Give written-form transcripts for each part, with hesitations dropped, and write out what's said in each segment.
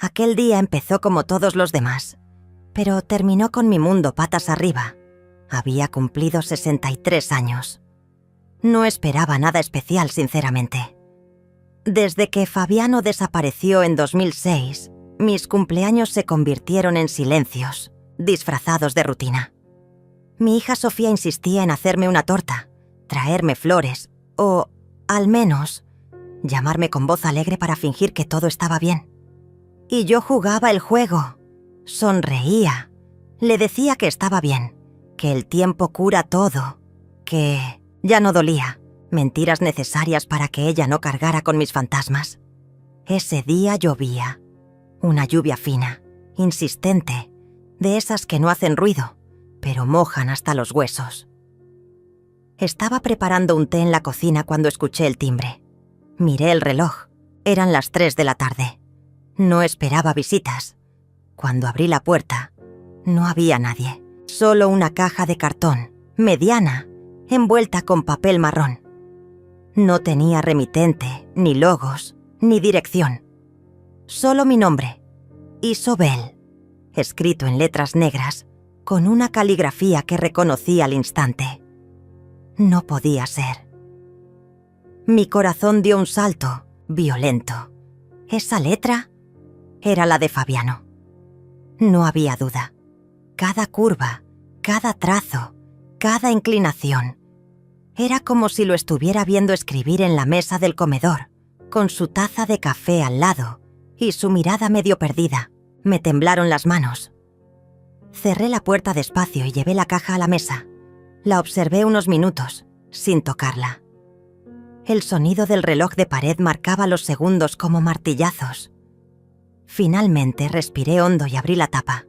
Aquel día empezó como todos los demás, pero terminó con mi mundo patas arriba. Había cumplido 63 años. No esperaba nada especial, sinceramente. Desde que Fabiano desapareció en 2006, mis cumpleaños se convirtieron en silencios, disfrazados de rutina. Mi hija Sofía insistía en hacerme una torta, traerme flores o, al menos, llamarme con voz alegre para fingir que todo estaba bien. Y yo jugaba el juego, sonreía, le decía que estaba bien, que el tiempo cura todo, que ya no dolía, mentiras necesarias para que ella no cargara con mis fantasmas. Ese día llovía, una lluvia fina, insistente, de esas que no hacen ruido, pero mojan hasta los huesos. Estaba preparando un té en la cocina cuando escuché el timbre. Miré el reloj, eran las 3 de la tarde. No esperaba visitas. Cuando abrí la puerta, no había nadie, solo una caja de cartón, mediana, envuelta con papel marrón. No tenía remitente, ni logos, ni dirección. Solo mi nombre, Isobel, escrito en letras negras, con una caligrafía que reconocí al instante. No podía ser. Mi corazón dio un salto, violento. ¿Esa letra? Era la de Fabiano. No había duda. Cada curva, cada trazo, cada inclinación. Era como si lo estuviera viendo escribir en la mesa del comedor, con su taza de café al lado y su mirada medio perdida. Me temblaron las manos. Cerré la puerta despacio y llevé la caja a la mesa. La observé unos minutos, sin tocarla. El sonido del reloj de pared marcaba los segundos como martillazos. Finalmente respiré hondo y abrí la tapa.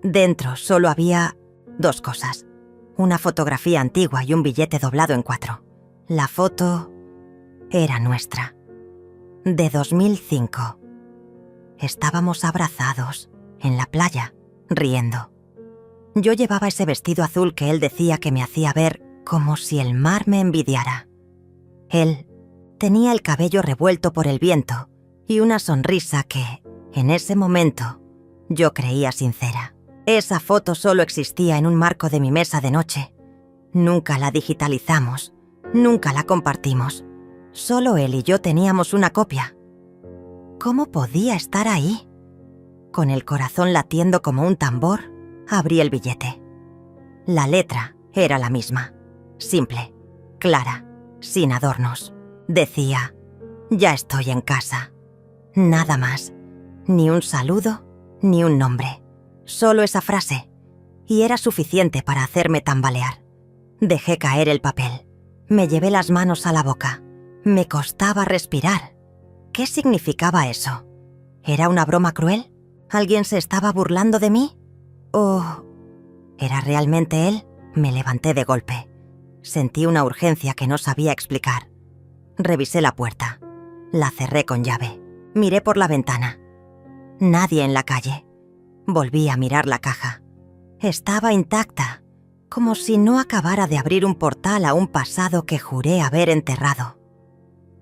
Dentro solo había 2 cosas. Una fotografía antigua y un billete doblado en 4. La foto era nuestra. De 2005. Estábamos abrazados, en la playa, riendo. Yo llevaba ese vestido azul que él decía que me hacía ver como si el mar me envidiara. Él tenía el cabello revuelto por el viento y una sonrisa que, en ese momento, yo creía sincera. Esa foto solo existía en un marco de mi mesa de noche. Nunca la digitalizamos, nunca la compartimos. Solo él y yo teníamos una copia. ¿Cómo podía estar ahí? Con el corazón latiendo como un tambor, abrí el billete. La letra era la misma, simple, clara, sin adornos. Decía, ya estoy en casa. Nada más, ni un saludo, ni un nombre. Solo esa frase, y era suficiente para hacerme tambalear. Dejé caer el papel. Me llevé las manos a la boca. Me costaba respirar. ¿Qué significaba eso? ¿Era una broma cruel? ¿Alguien se estaba burlando de mí? ¿O era realmente él? Me levanté de golpe. Sentí una urgencia que no sabía explicar. Revisé la puerta. La cerré con llave. Miré por la ventana. Nadie en la calle. Volví a mirar la caja. Estaba intacta, como si no acabara de abrir un portal a un pasado que juré haber enterrado.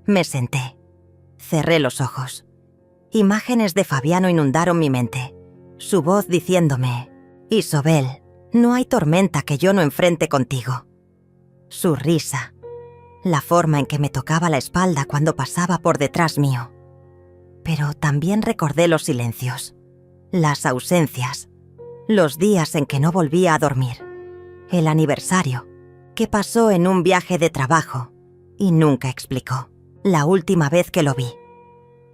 Me senté. Cerré los ojos. Imágenes de Fabiano inundaron mi mente. Su voz diciéndome, Isobel, no hay tormenta que yo no enfrente contigo. Su risa. La forma en que me tocaba la espalda cuando pasaba por detrás mío. Pero también recordé los silencios, las ausencias, los días en que no volvía a dormir, el aniversario, que pasó en un viaje de trabajo y nunca explicó. La última vez que lo vi,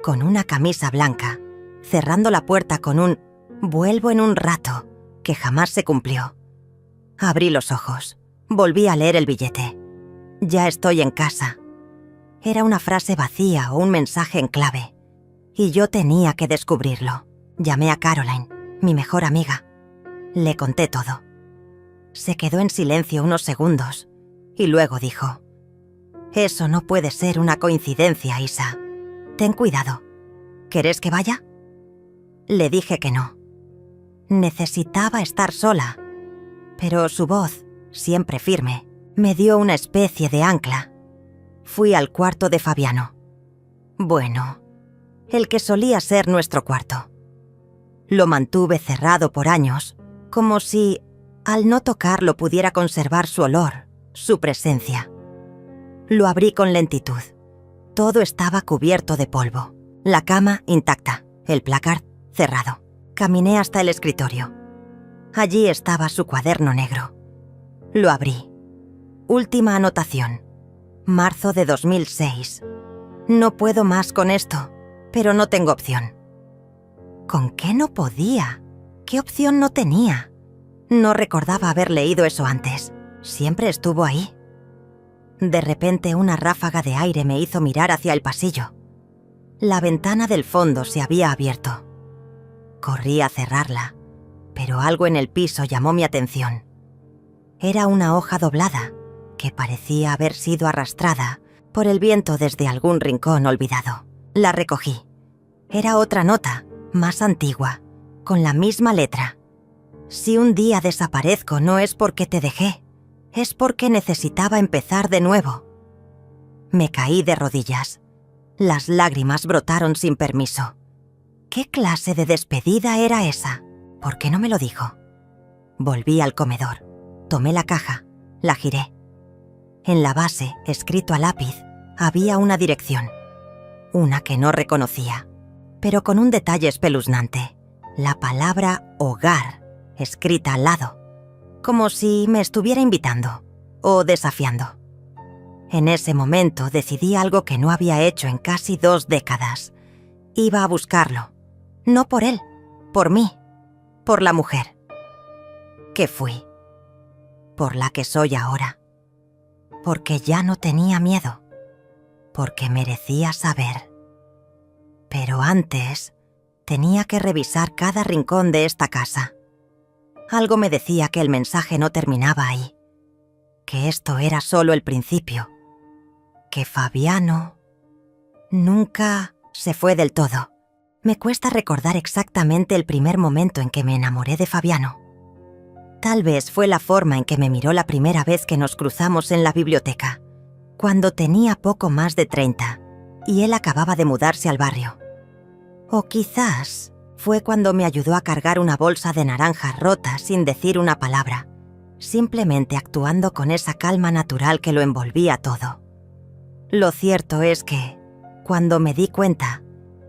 con una camisa blanca, cerrando la puerta con un «vuelvo en un rato», que jamás se cumplió. Abrí los ojos, volví a leer el billete. «Ya estoy en casa». Era una frase vacía o un mensaje en clave, y yo tenía que descubrirlo. Llamé a Caroline, mi mejor amiga. Le conté todo. Se quedó en silencio unos segundos, y luego dijo, «Eso no puede ser una coincidencia, Isa. Ten cuidado. ¿Querés que vaya?» Le dije que no. Necesitaba estar sola, pero su voz, siempre firme, me dio una especie de ancla. Fui al cuarto de Fabiano. Bueno, el que solía ser nuestro cuarto. Lo mantuve cerrado por años, como si, al no tocarlo, pudiera conservar su olor, su presencia. Lo abrí con lentitud. Todo estaba cubierto de polvo. La cama intacta, el placard cerrado. Caminé hasta el escritorio. Allí estaba su cuaderno negro. Lo abrí. Última anotación. Marzo de 2006. No puedo más con esto, pero no tengo opción. ¿Con qué no podía? ¿Qué opción no tenía? No recordaba haber leído eso antes. Siempre estuvo ahí. De repente una ráfaga de aire me hizo mirar hacia el pasillo. La ventana del fondo se había abierto. Corrí a cerrarla, pero algo en el piso llamó mi atención. Era una hoja doblada que parecía haber sido arrastrada por el viento desde algún rincón olvidado. La recogí. Era otra nota, más antigua, con la misma letra. Si un día desaparezco no es porque te dejé, es porque necesitaba empezar de nuevo. Me caí de rodillas. Las lágrimas brotaron sin permiso. ¿Qué clase de despedida era esa? ¿Por qué no me lo dijo? Volví al comedor. Tomé la caja, la giré. En la base, escrito a lápiz, había una dirección. Una que no reconocía, pero con un detalle espeluznante. La palabra hogar, escrita al lado, como si me estuviera invitando o desafiando. En ese momento decidí algo que no había hecho en casi 2 décadas. Iba a buscarlo. No por él, por mí, por la mujer que fui, por la que soy ahora, porque ya no tenía miedo, porque merecía saber. Pero antes tenía que revisar cada rincón de esta casa. Algo me decía que el mensaje no terminaba ahí, que esto era solo el principio, que Fabiano nunca se fue del todo. Me cuesta recordar exactamente el primer momento en que me enamoré de Fabiano. Tal vez fue la forma en que me miró la primera vez que nos cruzamos en la biblioteca, cuando tenía poco más de 30 y él acababa de mudarse al barrio. O quizás fue cuando me ayudó a cargar una bolsa de naranjas rotas sin decir una palabra, simplemente actuando con esa calma natural que lo envolvía todo. Lo cierto es que, cuando me di cuenta,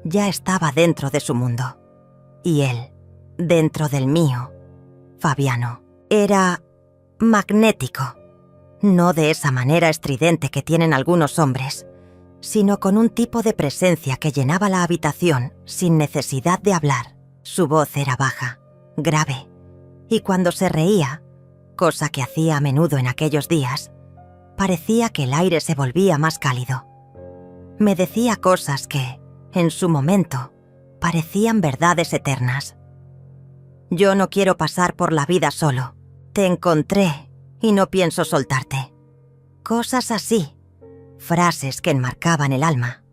ya estaba dentro de su mundo. Y él, dentro del mío. Fabiano era magnético. No de esa manera estridente que tienen algunos hombres, sino con un tipo de presencia que llenaba la habitación sin necesidad de hablar. Su voz era baja, grave, y cuando se reía, cosa que hacía a menudo en aquellos días, parecía que el aire se volvía más cálido. Me decía cosas que, en su momento, parecían verdades eternas. Yo no quiero pasar por la vida solo. Te encontré y no pienso soltarte. Cosas así, frases que enmarcaban el alma.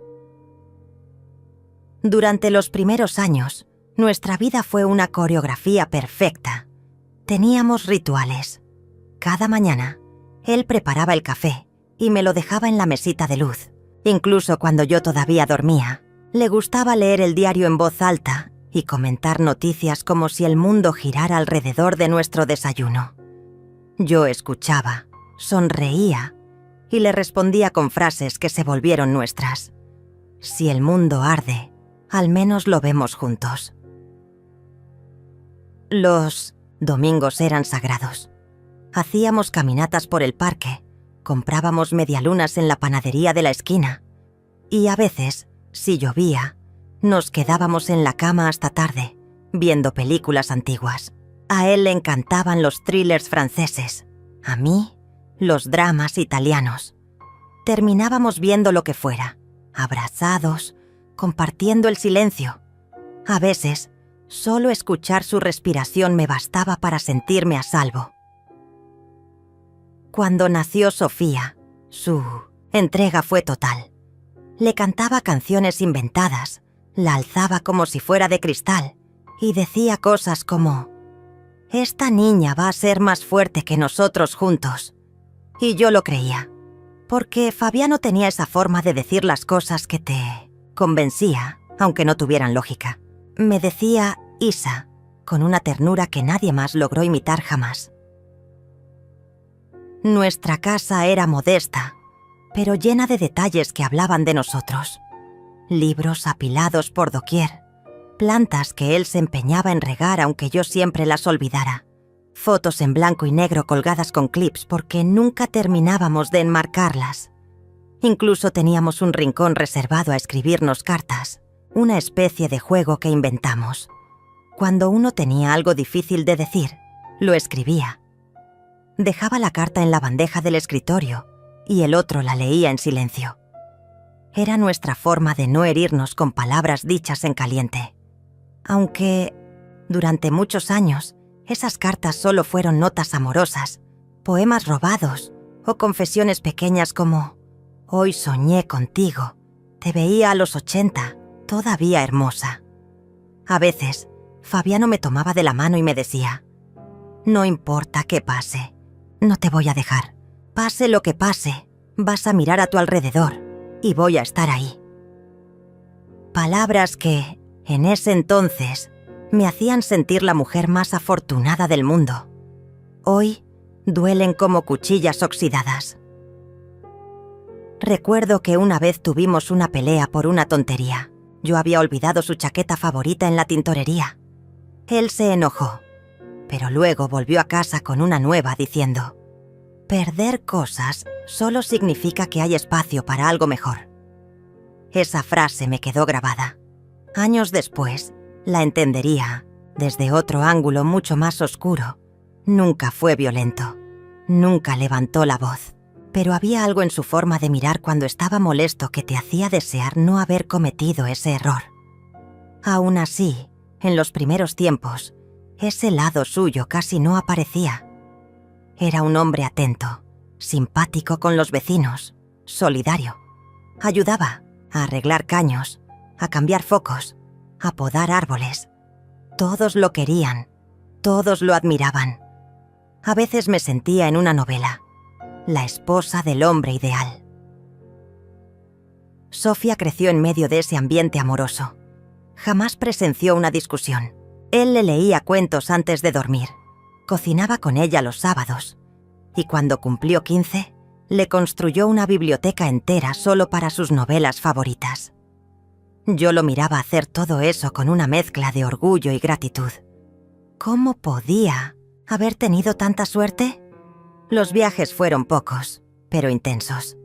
Durante los primeros años, nuestra vida fue una coreografía perfecta. Teníamos rituales. Cada mañana, él preparaba el café y me lo dejaba en la mesita de luz. Incluso cuando yo todavía dormía, le gustaba leer el diario en voz alta y comentar noticias como si el mundo girara alrededor de nuestro desayuno. Yo escuchaba, sonreía y le respondía con frases que se volvieron nuestras. Si el mundo arde, al menos lo vemos juntos. Los domingos eran sagrados. Hacíamos caminatas por el parque, comprábamos medialunas en la panadería de la esquina y a veces, si llovía, nos quedábamos en la cama hasta tarde, viendo películas antiguas. A él le encantaban los thrillers franceses, a mí, los dramas italianos. Terminábamos viendo lo que fuera, abrazados, compartiendo el silencio. A veces, solo escuchar su respiración me bastaba para sentirme a salvo. Cuando nació Sofía, su entrega fue total. Le cantaba canciones inventadas, la alzaba como si fuera de cristal y decía cosas como: «Esta niña va a ser más fuerte que nosotros juntos». Y yo lo creía, porque Fabiano tenía esa forma de decir las cosas que te convencía, aunque no tuvieran lógica. Me decía Isa, con una ternura que nadie más logró imitar jamás. Nuestra casa era modesta, pero llena de detalles que hablaban de nosotros. Libros apilados por doquier, plantas que él se empeñaba en regar aunque yo siempre las olvidara, fotos en blanco y negro colgadas con clips porque nunca terminábamos de enmarcarlas. Incluso teníamos un rincón reservado a escribirnos cartas, una especie de juego que inventamos. Cuando uno tenía algo difícil de decir, lo escribía. Dejaba la carta en la bandeja del escritorio y el otro la leía en silencio. Era nuestra forma de no herirnos con palabras dichas en caliente. Aunque, durante muchos años, esas cartas solo fueron notas amorosas, poemas robados o confesiones pequeñas como «Hoy soñé contigo, te veía a los 80, todavía hermosa». A veces, Fabiano me tomaba de la mano y me decía «No importa qué pase, no te voy a dejar. Pase lo que pase, vas a mirar a tu alrededor y voy a estar ahí». Palabras que, en ese entonces, me hacían sentir la mujer más afortunada del mundo. Hoy, duelen como cuchillas oxidadas. Recuerdo que una vez tuvimos una pelea por una tontería. Yo había olvidado su chaqueta favorita en la tintorería. Él se enojó, pero luego volvió a casa con una nueva diciendo: «Perder cosas solo significa que hay espacio para algo mejor». Esa frase me quedó grabada. Años después, la entendería desde otro ángulo mucho más oscuro. Nunca fue violento, nunca levantó la voz, pero había algo en su forma de mirar cuando estaba molesto que te hacía desear no haber cometido ese error. Aún así, en los primeros tiempos, ese lado suyo casi no aparecía. Era un hombre atento, simpático con los vecinos, solidario. Ayudaba a arreglar caños, a cambiar focos, a podar árboles. Todos lo querían, todos lo admiraban. A veces me sentía en una novela, la esposa del hombre ideal. Sofía creció en medio de ese ambiente amoroso. Jamás presenció una discusión. Él le leía cuentos antes de dormir. Cocinaba con ella los sábados. Y cuando cumplió 15, le construyó una biblioteca entera solo para sus novelas favoritas. Yo lo miraba hacer todo eso con una mezcla de orgullo y gratitud. ¿Cómo podía haber tenido tanta suerte? Los viajes fueron pocos, pero intensos.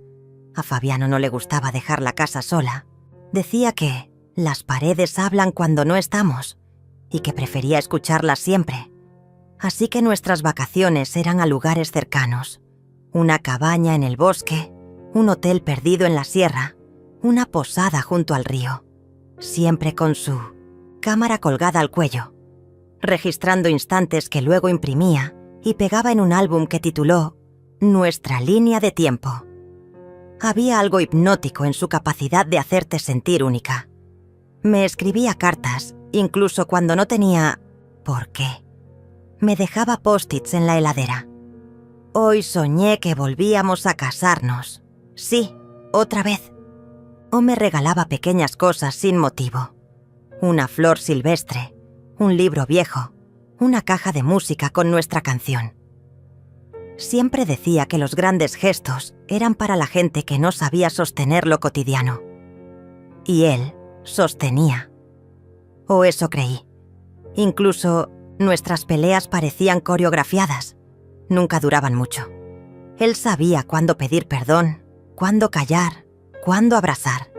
A Fabiano no le gustaba dejar la casa sola. Decía que las paredes hablan cuando no estamos y que prefería escucharlas siempre. Así que nuestras vacaciones eran a lugares cercanos. Una cabaña en el bosque, un hotel perdido en la sierra, una posada junto al río. Siempre con su cámara colgada al cuello, registrando instantes que luego imprimía y pegaba en un álbum que tituló Nuestra línea de tiempo. Había algo hipnótico en su capacidad de hacerte sentir única. Me escribía cartas, incluso cuando no tenía por qué. Me dejaba post-its en la heladera. Hoy soñé que volvíamos a casarnos. Sí, otra vez. O me regalaba pequeñas cosas sin motivo. Una flor silvestre, un libro viejo, una caja de música con nuestra canción. Siempre decía que los grandes gestos eran para la gente que no sabía sostener lo cotidiano. Y él sostenía. O eso creí. Incluso nuestras peleas parecían coreografiadas. Nunca duraban mucho. Él sabía cuándo pedir perdón, cuándo callar, cuándo abrazar.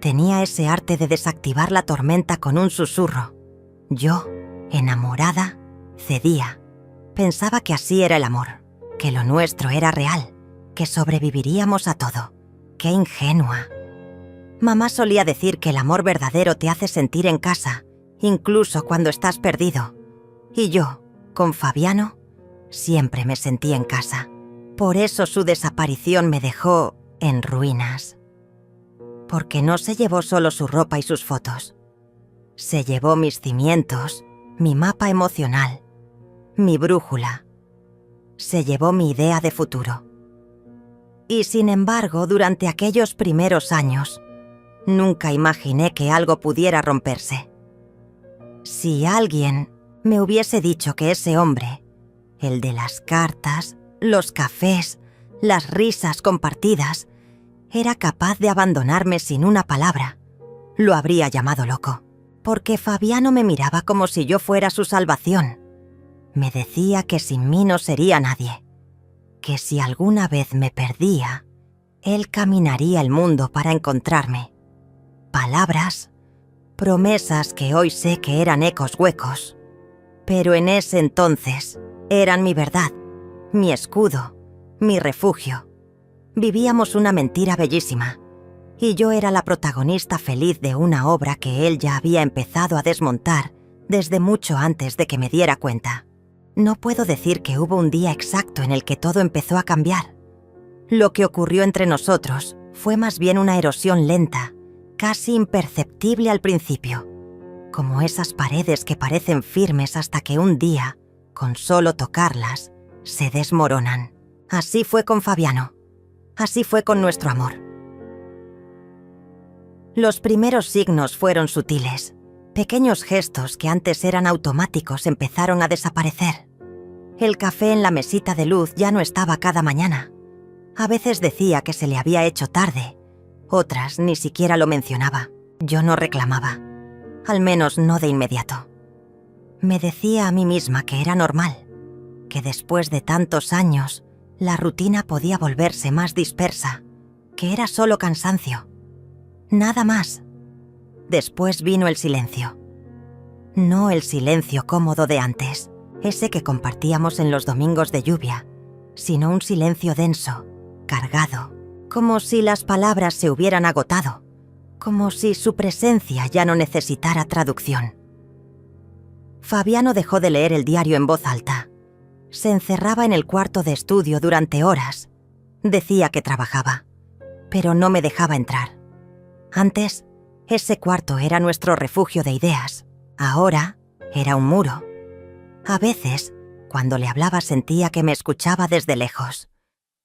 Tenía ese arte de desactivar la tormenta con un susurro. Yo, enamorada, cedía. Pensaba que así era el amor, que lo nuestro era real, que sobreviviríamos a todo. ¡Qué ingenua! Mamá solía decir que el amor verdadero te hace sentir en casa, incluso cuando estás perdido. Y yo, con Fabiano, siempre me sentí en casa. Por eso su desaparición me dejó en ruinas. Porque no se llevó solo su ropa y sus fotos. Se llevó mis cimientos, mi mapa emocional, mi brújula. Se llevó mi idea de futuro. Y sin embargo, durante aquellos primeros años, nunca imaginé que algo pudiera romperse. Si alguien me hubiese dicho que ese hombre, el de las cartas, los cafés, las risas compartidas, era capaz de abandonarme sin una palabra, lo habría llamado loco, porque Fabiano me miraba como si yo fuera su salvación. Me decía que sin mí no sería nadie, que si alguna vez me perdía, él caminaría el mundo para encontrarme. Palabras, promesas que hoy sé que eran ecos huecos, pero en ese entonces eran mi verdad, mi escudo, mi refugio. Vivíamos una mentira bellísima, y yo era la protagonista feliz de una obra que él ya había empezado a desmontar desde mucho antes de que me diera cuenta. No puedo decir que hubo un día exacto en el que todo empezó a cambiar. Lo que ocurrió entre nosotros fue más bien una erosión lenta, casi imperceptible al principio, como esas paredes que parecen firmes hasta que un día, con solo tocarlas, se desmoronan. Así fue con Fabiano. Así fue con nuestro amor. Los primeros signos fueron sutiles. Pequeños gestos que antes eran automáticos empezaron a desaparecer. El café en la mesita de luz ya no estaba cada mañana. A veces decía que se le había hecho tarde. Otras ni siquiera lo mencionaba. Yo no reclamaba. Al menos no de inmediato. Me decía a mí misma que era normal, que después de tantos años la rutina podía volverse más dispersa, que era solo cansancio. Nada más. Después vino el silencio. No el silencio cómodo de antes, ese que compartíamos en los domingos de lluvia, sino un silencio denso, cargado, como si las palabras se hubieran agotado, como si su presencia ya no necesitara traducción. Fabiano dejó de leer el diario en voz alta. Se encerraba en el cuarto de estudio durante horas. Decía que trabajaba, pero no me dejaba entrar. Antes, ese cuarto era nuestro refugio de ideas. Ahora, era un muro. A veces, cuando le hablaba sentía que me escuchaba desde lejos,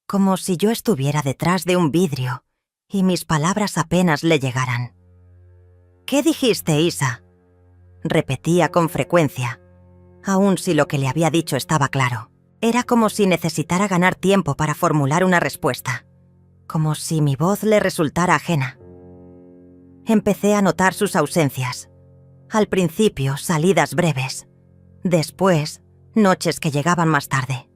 como si yo estuviera detrás de un vidrio y mis palabras apenas le llegaran. «¿Qué dijiste, Isa?», repetía con frecuencia, aun si lo que le había dicho estaba claro. Era como si necesitara ganar tiempo para formular una respuesta, como si mi voz le resultara ajena. Empecé a notar sus ausencias. Al principio, salidas breves. Después, noches que llegaban más tarde.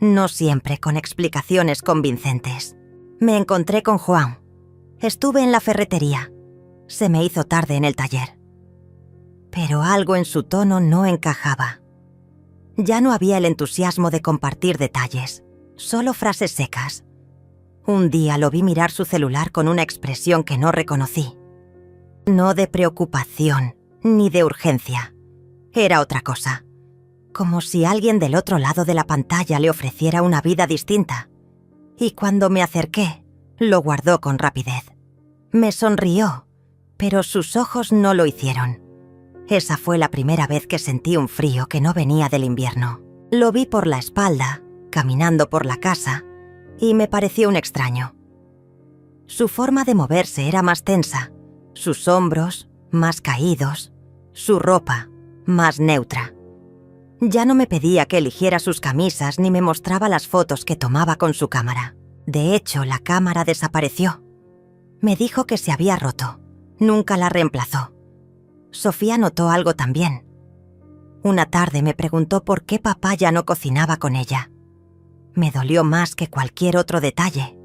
No siempre con explicaciones convincentes. Me encontré con Juan. Estuve en la ferretería. Se me hizo tarde en el taller. Pero algo en su tono no encajaba. Ya no había el entusiasmo de compartir detalles, solo frases secas. Un día lo vi mirar su celular con una expresión que no reconocí. No de preocupación, ni de urgencia. Era otra cosa. Como si alguien del otro lado de la pantalla le ofreciera una vida distinta. Y cuando me acerqué, lo guardó con rapidez. Me sonrió, pero sus ojos no lo hicieron. Esa fue la primera vez que sentí un frío que no venía del invierno. Lo vi por la espalda, caminando por la casa, y me pareció un extraño. Su forma de moverse era más tensa, sus hombros más caídos, su ropa más neutra. Ya no me pedía que eligiera sus camisas ni me mostraba las fotos que tomaba con su cámara. De hecho, la cámara desapareció. Me dijo que se había roto. Nunca la reemplazó. Sofía notó algo también. Una tarde me preguntó por qué papá ya no cocinaba con ella. Me dolió más que cualquier otro detalle,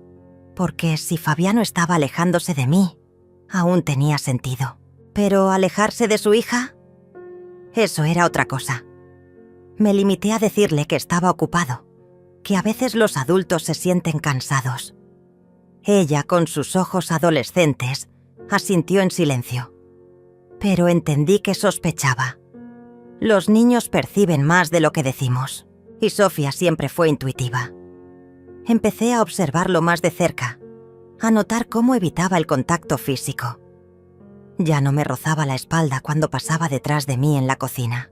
porque si Fabiano estaba alejándose de mí, aún tenía sentido. Pero alejarse de su hija, eso era otra cosa. Me limité a decirle que estaba ocupado, que a veces los adultos se sienten cansados. Ella, con sus ojos adolescentes, asintió en silencio. Pero entendí que sospechaba. Los niños perciben más de lo que decimos, y Sofía siempre fue intuitiva. Empecé a observarlo más de cerca, a notar cómo evitaba el contacto físico. Ya no me rozaba la espalda cuando pasaba detrás de mí en la cocina.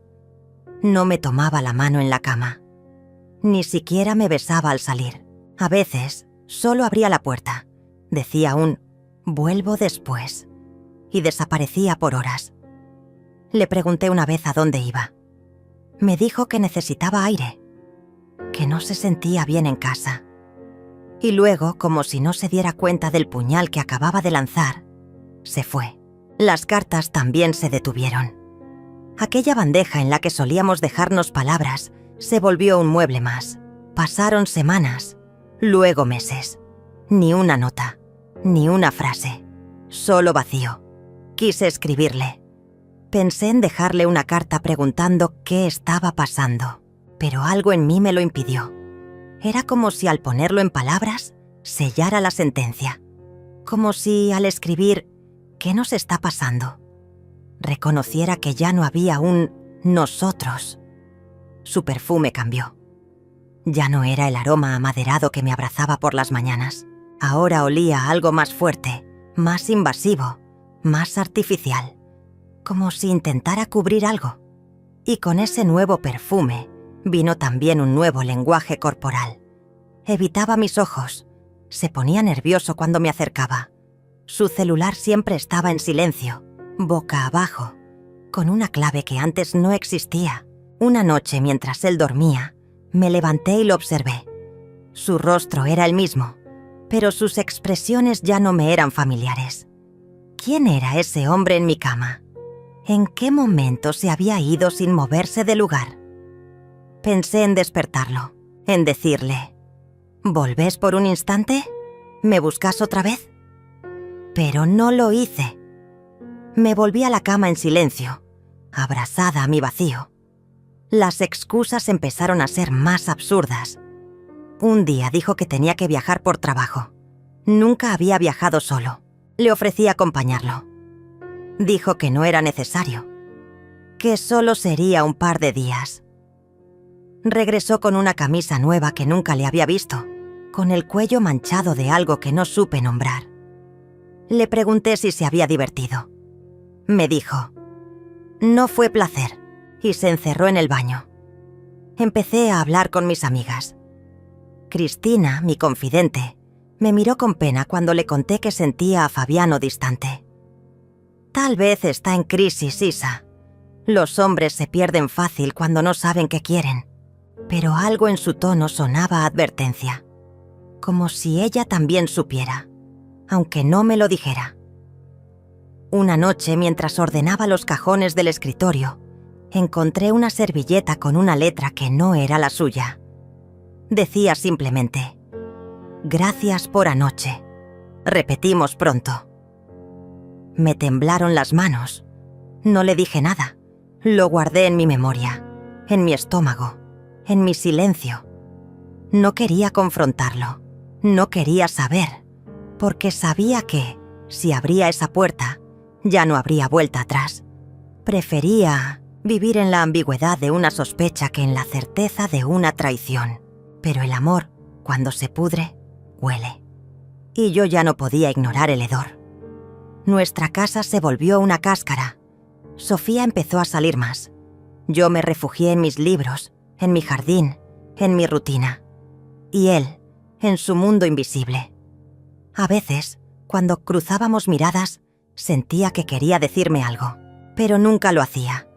No me tomaba la mano en la cama. Ni siquiera me besaba al salir. A veces, solo abría la puerta. Decía un «vuelvo después» y desaparecía por horas. Le pregunté una vez a dónde iba. Me dijo que necesitaba aire, que no se sentía bien en casa. Y luego, como si no se diera cuenta del puñal que acababa de lanzar, se fue. Las cartas también se detuvieron. Aquella bandeja en la que solíamos dejarnos palabras se volvió un mueble más. Pasaron semanas, luego meses. Ni una nota, ni una frase. Solo vacío. Quise escribirle. Pensé en dejarle una carta preguntando qué estaba pasando, pero algo en mí me lo impidió. Era como si al ponerlo en palabras sellara la sentencia. Como si al escribir ¿qué nos está pasando?, reconociera que ya no había un nosotros. Su perfume cambió. Ya no era el aroma amaderado que me abrazaba por las mañanas. Ahora olía a algo más fuerte, más invasivo, más artificial, como si intentara cubrir algo. Y con ese nuevo perfume vino también un nuevo lenguaje corporal. Evitaba mis ojos. Se ponía nervioso cuando me acercaba. Su celular siempre estaba en silencio, boca abajo, con una clave que antes no existía. Una noche, mientras él dormía, me levanté y lo observé. Su rostro era el mismo, pero sus expresiones ya no me eran familiares. ¿Quién era ese hombre en mi cama? ¿En qué momento se había ido sin moverse del lugar? Pensé en despertarlo, en decirle: ¿volvés por un instante? ¿Me buscas otra vez? Pero no lo hice. Me volví a la cama en silencio, abrazada a mi vacío. Las excusas empezaron a ser más absurdas. Un día dijo que tenía que viajar por trabajo. Nunca había viajado solo. Le ofrecí acompañarlo. Dijo que no era necesario, que solo sería un par de días. Regresó con una camisa nueva que nunca le había visto, con el cuello manchado de algo que no supe nombrar. Le pregunté si se había divertido. Me dijo: no fue placer, y se encerró en el baño. Empecé a hablar con mis amigas. Cristina, mi confidente, me miró con pena cuando le conté que sentía a Fabiano distante. Tal vez está en crisis, Isa. Los hombres se pierden fácil cuando no saben qué quieren. Pero algo en su tono sonaba a advertencia, como si ella también supiera, aunque no me lo dijera. Una noche, mientras ordenaba los cajones del escritorio, encontré una servilleta con una letra que no era la suya. Decía simplemente: gracias por anoche. Repetimos pronto. Me temblaron las manos. No le dije nada. Lo guardé en mi memoria, en mi estómago, en mi silencio. No quería confrontarlo. No quería saber, porque sabía que, si abría esa puerta, ya no habría vuelta atrás. Prefería vivir en la ambigüedad de una sospecha que en la certeza de una traición. Pero el amor, cuando se pudre, huele. Y yo ya no podía ignorar el hedor. Nuestra casa se volvió una cáscara. Sofía empezó a salir más. Yo me refugié en mis libros, en mi jardín, en mi rutina. Y él, en su mundo invisible. A veces, cuando cruzábamos miradas, sentía que quería decirme algo, pero nunca lo hacía.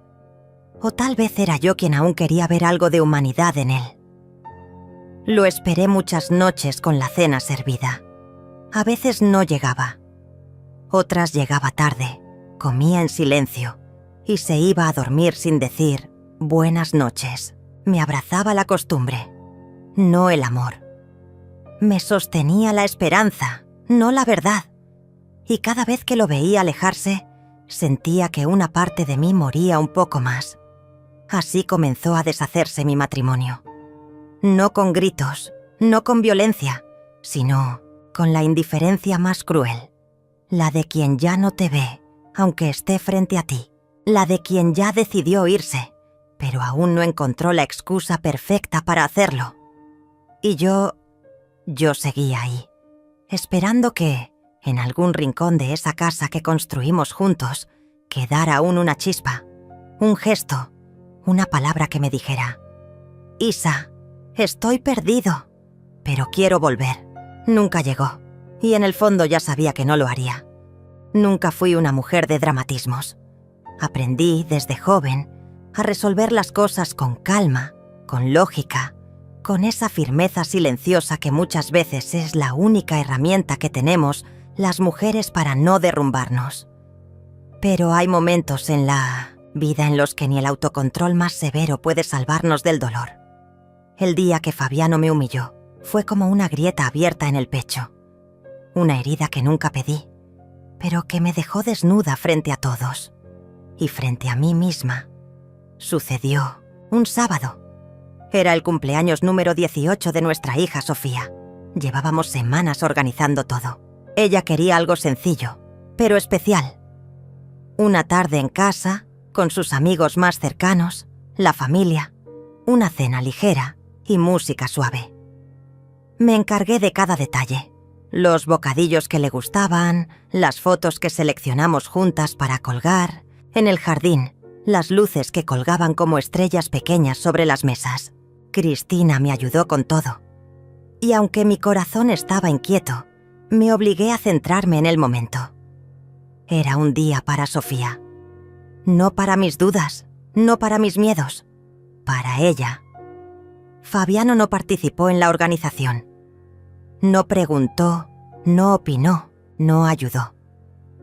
O tal vez era yo quien aún quería ver algo de humanidad en él. Lo esperé muchas noches con la cena servida. A veces no llegaba. Otras llegaba tarde, comía en silencio y se iba a dormir sin decir buenas noches. Me abrazaba la costumbre, no el amor. Me sostenía la esperanza, no la verdad. Y cada vez que lo veía alejarse, sentía que una parte de mí moría un poco más. Así comenzó a deshacerse mi matrimonio. No con gritos, no con violencia, sino con la indiferencia más cruel. La de quien ya no te ve, aunque esté frente a ti. La de quien ya decidió irse, pero aún no encontró la excusa perfecta para hacerlo. Y yo seguía ahí, esperando que, en algún rincón de esa casa que construimos juntos, quedara aún una chispa, un gesto, una palabra que me dijera: Isa, estoy perdido, pero quiero volver. Nunca llegó, y en el fondo ya sabía que no lo haría. Nunca fui una mujer de dramatismos. Aprendí, desde joven, a resolver las cosas con calma, con lógica, con esa firmeza silenciosa que muchas veces es la única herramienta que tenemos las mujeres para no derrumbarnos. Pero hay momentos en la vida en los que ni el autocontrol más severo puede salvarnos del dolor. El día que Fabiano me humilló fue como una grieta abierta en el pecho, una herida que nunca pedí, pero que me dejó desnuda frente a todos y frente a mí misma. Sucedió un sábado. Era el cumpleaños número 18 de nuestra hija Sofía. Llevábamos semanas organizando todo. Ella quería algo sencillo, pero especial. Una tarde en casa, con sus amigos más cercanos, la familia, una cena ligera y música suave. Me encargué de cada detalle. Los bocadillos que le gustaban, las fotos que seleccionamos juntas para colgar, en el jardín, las luces que colgaban como estrellas pequeñas sobre las mesas. Cristina me ayudó con todo. Y aunque mi corazón estaba inquieto, me obligué a centrarme en el momento. Era un día para Sofía. No para mis dudas, no para mis miedos, para ella. Fabiano no participó en la organización. No preguntó, no opinó, no ayudó.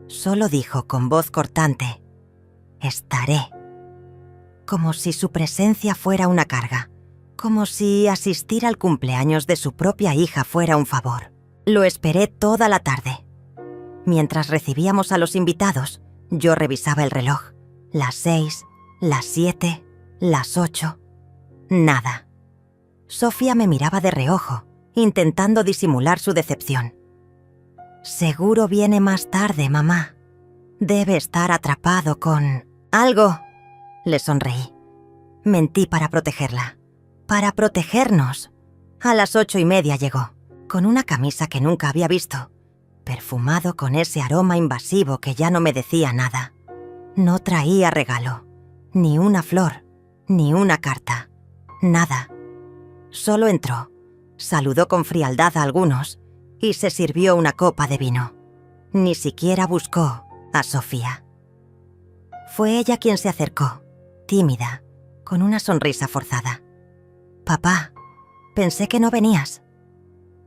Solo dijo con voz cortante: estaré. Como si su presencia fuera una carga, como si asistir al cumpleaños de su propia hija fuera un favor. Lo esperé toda la tarde. Mientras recibíamos a los invitados, yo revisaba el reloj. Las 6, las 7, las 8. Nada. Sofía me miraba de reojo, intentando disimular su decepción. Seguro viene más tarde, mamá. Debe estar atrapado con algo. Le sonreí. Mentí para protegerla. Para protegernos. A las 8:30 llegó, con una camisa que nunca había visto, perfumado con ese aroma invasivo que ya no me decía nada. No traía regalo, ni una flor, ni una carta, nada. Solo entró, saludó con frialdad a algunos y se sirvió una copa de vino. Ni siquiera buscó a Sofía. Fue ella quien se acercó, tímida, con una sonrisa forzada. «Papá, pensé que no venías».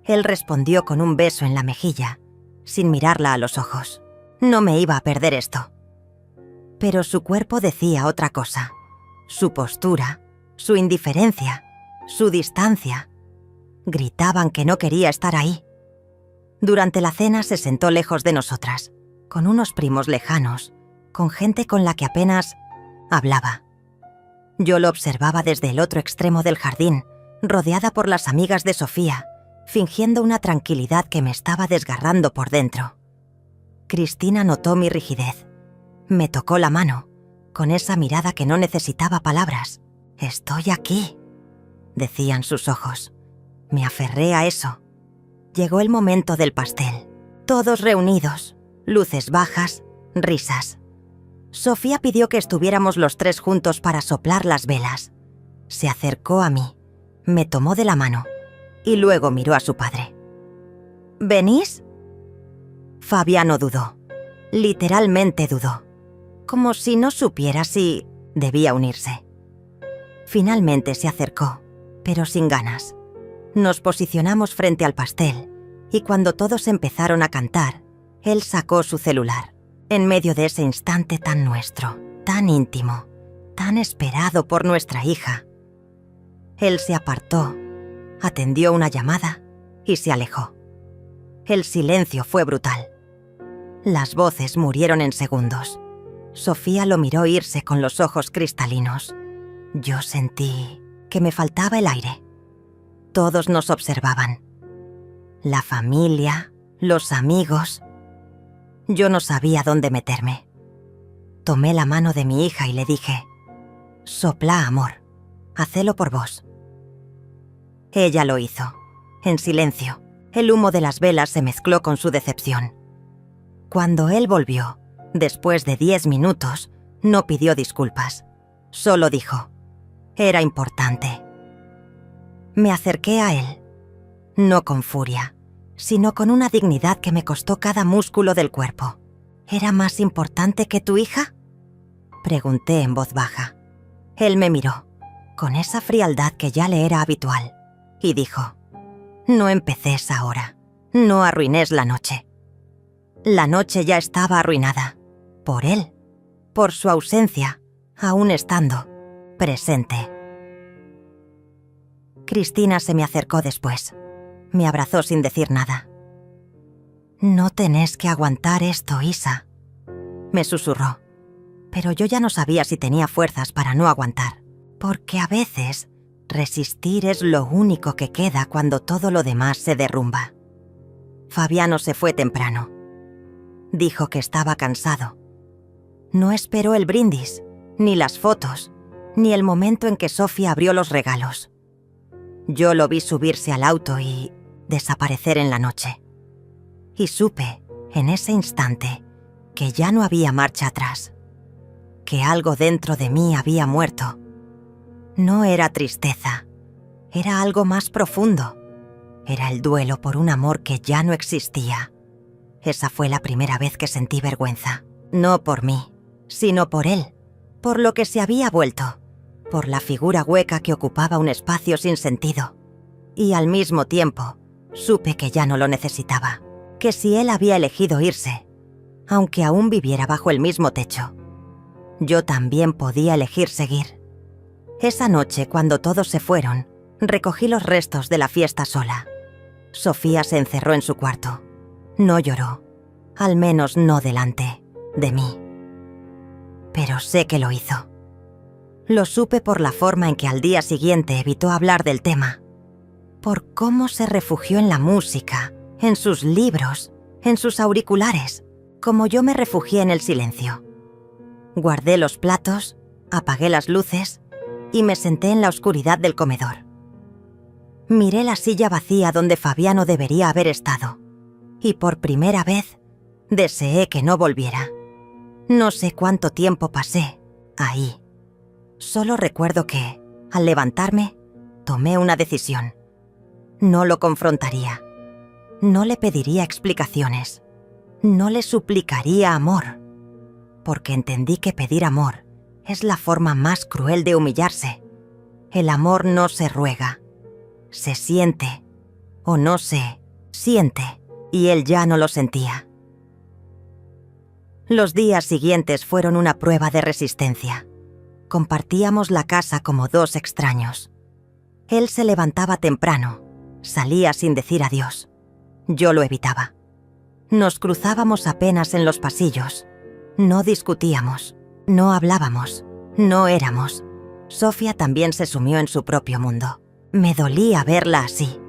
Él respondió con un beso en la mejilla, sin mirarla a los ojos. No me iba a perder esto. Pero su cuerpo decía otra cosa. Su postura, su indiferencia, su distancia. Gritaban que no quería estar ahí. Durante la cena se sentó lejos de nosotras, con unos primos lejanos, con gente con la que apenas hablaba. Yo lo observaba desde el otro extremo del jardín, rodeada por las amigas de Sofía, fingiendo una tranquilidad que me estaba desgarrando por dentro. Cristina notó mi rigidez. Me tocó la mano, con esa mirada que no necesitaba palabras. «Estoy aquí», decían sus ojos. Me aferré a eso. Llegó el momento del pastel. Todos reunidos, luces bajas, risas. Sofía pidió que estuviéramos los tres juntos para soplar las velas. Se acercó a mí, me tomó de la mano y luego miró a su padre. «¿Venís?» Fabiano dudó. Literalmente dudó. Como si no supiera si debía unirse. Finalmente se acercó, pero sin ganas. Nos posicionamos frente al pastel y cuando todos empezaron a cantar, él sacó su celular. En medio de ese instante tan nuestro, tan íntimo, tan esperado por nuestra hija. Él se apartó, atendió una llamada y se alejó. El silencio fue brutal. Las voces murieron en segundos. Sofía lo miró irse con los ojos cristalinos. Yo sentí que me faltaba el aire. Todos nos observaban. La familia, los amigos. Yo no sabía dónde meterme. Tomé la mano de mi hija y le dije: «Sopla, amor, hacelo por vos». Ella lo hizo, en silencio. El humo de las velas se mezcló con su decepción. Cuando él volvió, después de 10 minutos, no pidió disculpas. Solo dijo: «Era importante». Me acerqué a él, no con furia, sino con una dignidad que me costó cada músculo del cuerpo. «¿Era más importante que tu hija?», Pregunté en voz baja. Él me miró, con esa frialdad que ya le era habitual, y dijo: «No empeces ahora, no arruines la noche». La noche ya estaba arruinada, por él, por su ausencia, aún estando presente. Cristina se me acercó después. Me abrazó sin decir nada. «No tenés que aguantar esto, Isa», me susurró. Pero yo ya no sabía si tenía fuerzas para no aguantar, porque a veces resistir es lo único que queda cuando todo lo demás se derrumba. Fabiano se fue temprano. Dijo que estaba cansado. No esperó el brindis, ni las fotos, ni el momento en que Sofía abrió los regalos. Yo lo vi subirse al auto y desaparecer en la noche. Y supe, en ese instante, que ya no había marcha atrás, que algo dentro de mí había muerto. No era tristeza, era algo más profundo. Era el duelo por un amor que ya no existía. Esa fue la primera vez que sentí vergüenza, no por mí, sino por él, por lo que se había vuelto, por la figura hueca que ocupaba un espacio sin sentido. Y al mismo tiempo, supe que ya no lo necesitaba, que si él había elegido irse, aunque aún viviera bajo el mismo techo, yo también podía elegir seguir. Esa noche, cuando todos se fueron, recogí los restos de la fiesta sola. Sofía se encerró en su cuarto. No lloró, al menos no delante de mí. Pero sé que lo hizo. Lo supe por la forma en que al día siguiente evitó hablar del tema, por cómo se refugió en la música, en sus libros, en sus auriculares, como yo me refugié en el silencio. Guardé los platos, apagué las luces y me senté en la oscuridad del comedor. Miré la silla vacía donde Fabiano debería haber estado y por primera vez deseé que no volviera. No sé cuánto tiempo pasé ahí. Solo recuerdo que, al levantarme, tomé una decisión. No lo confrontaría. No le pediría explicaciones. No le suplicaría amor. Porque entendí que pedir amor es la forma más cruel de humillarse. El amor no se ruega. Se siente. O no se siente. Y él ya no lo sentía. Los días siguientes fueron una prueba de resistencia. Compartíamos la casa como dos extraños. Él se levantaba temprano, salía sin decir adiós. Yo lo evitaba. Nos cruzábamos apenas en los pasillos. No discutíamos, no hablábamos, no éramos. Sofía también se sumió en su propio mundo. Me dolía verla así,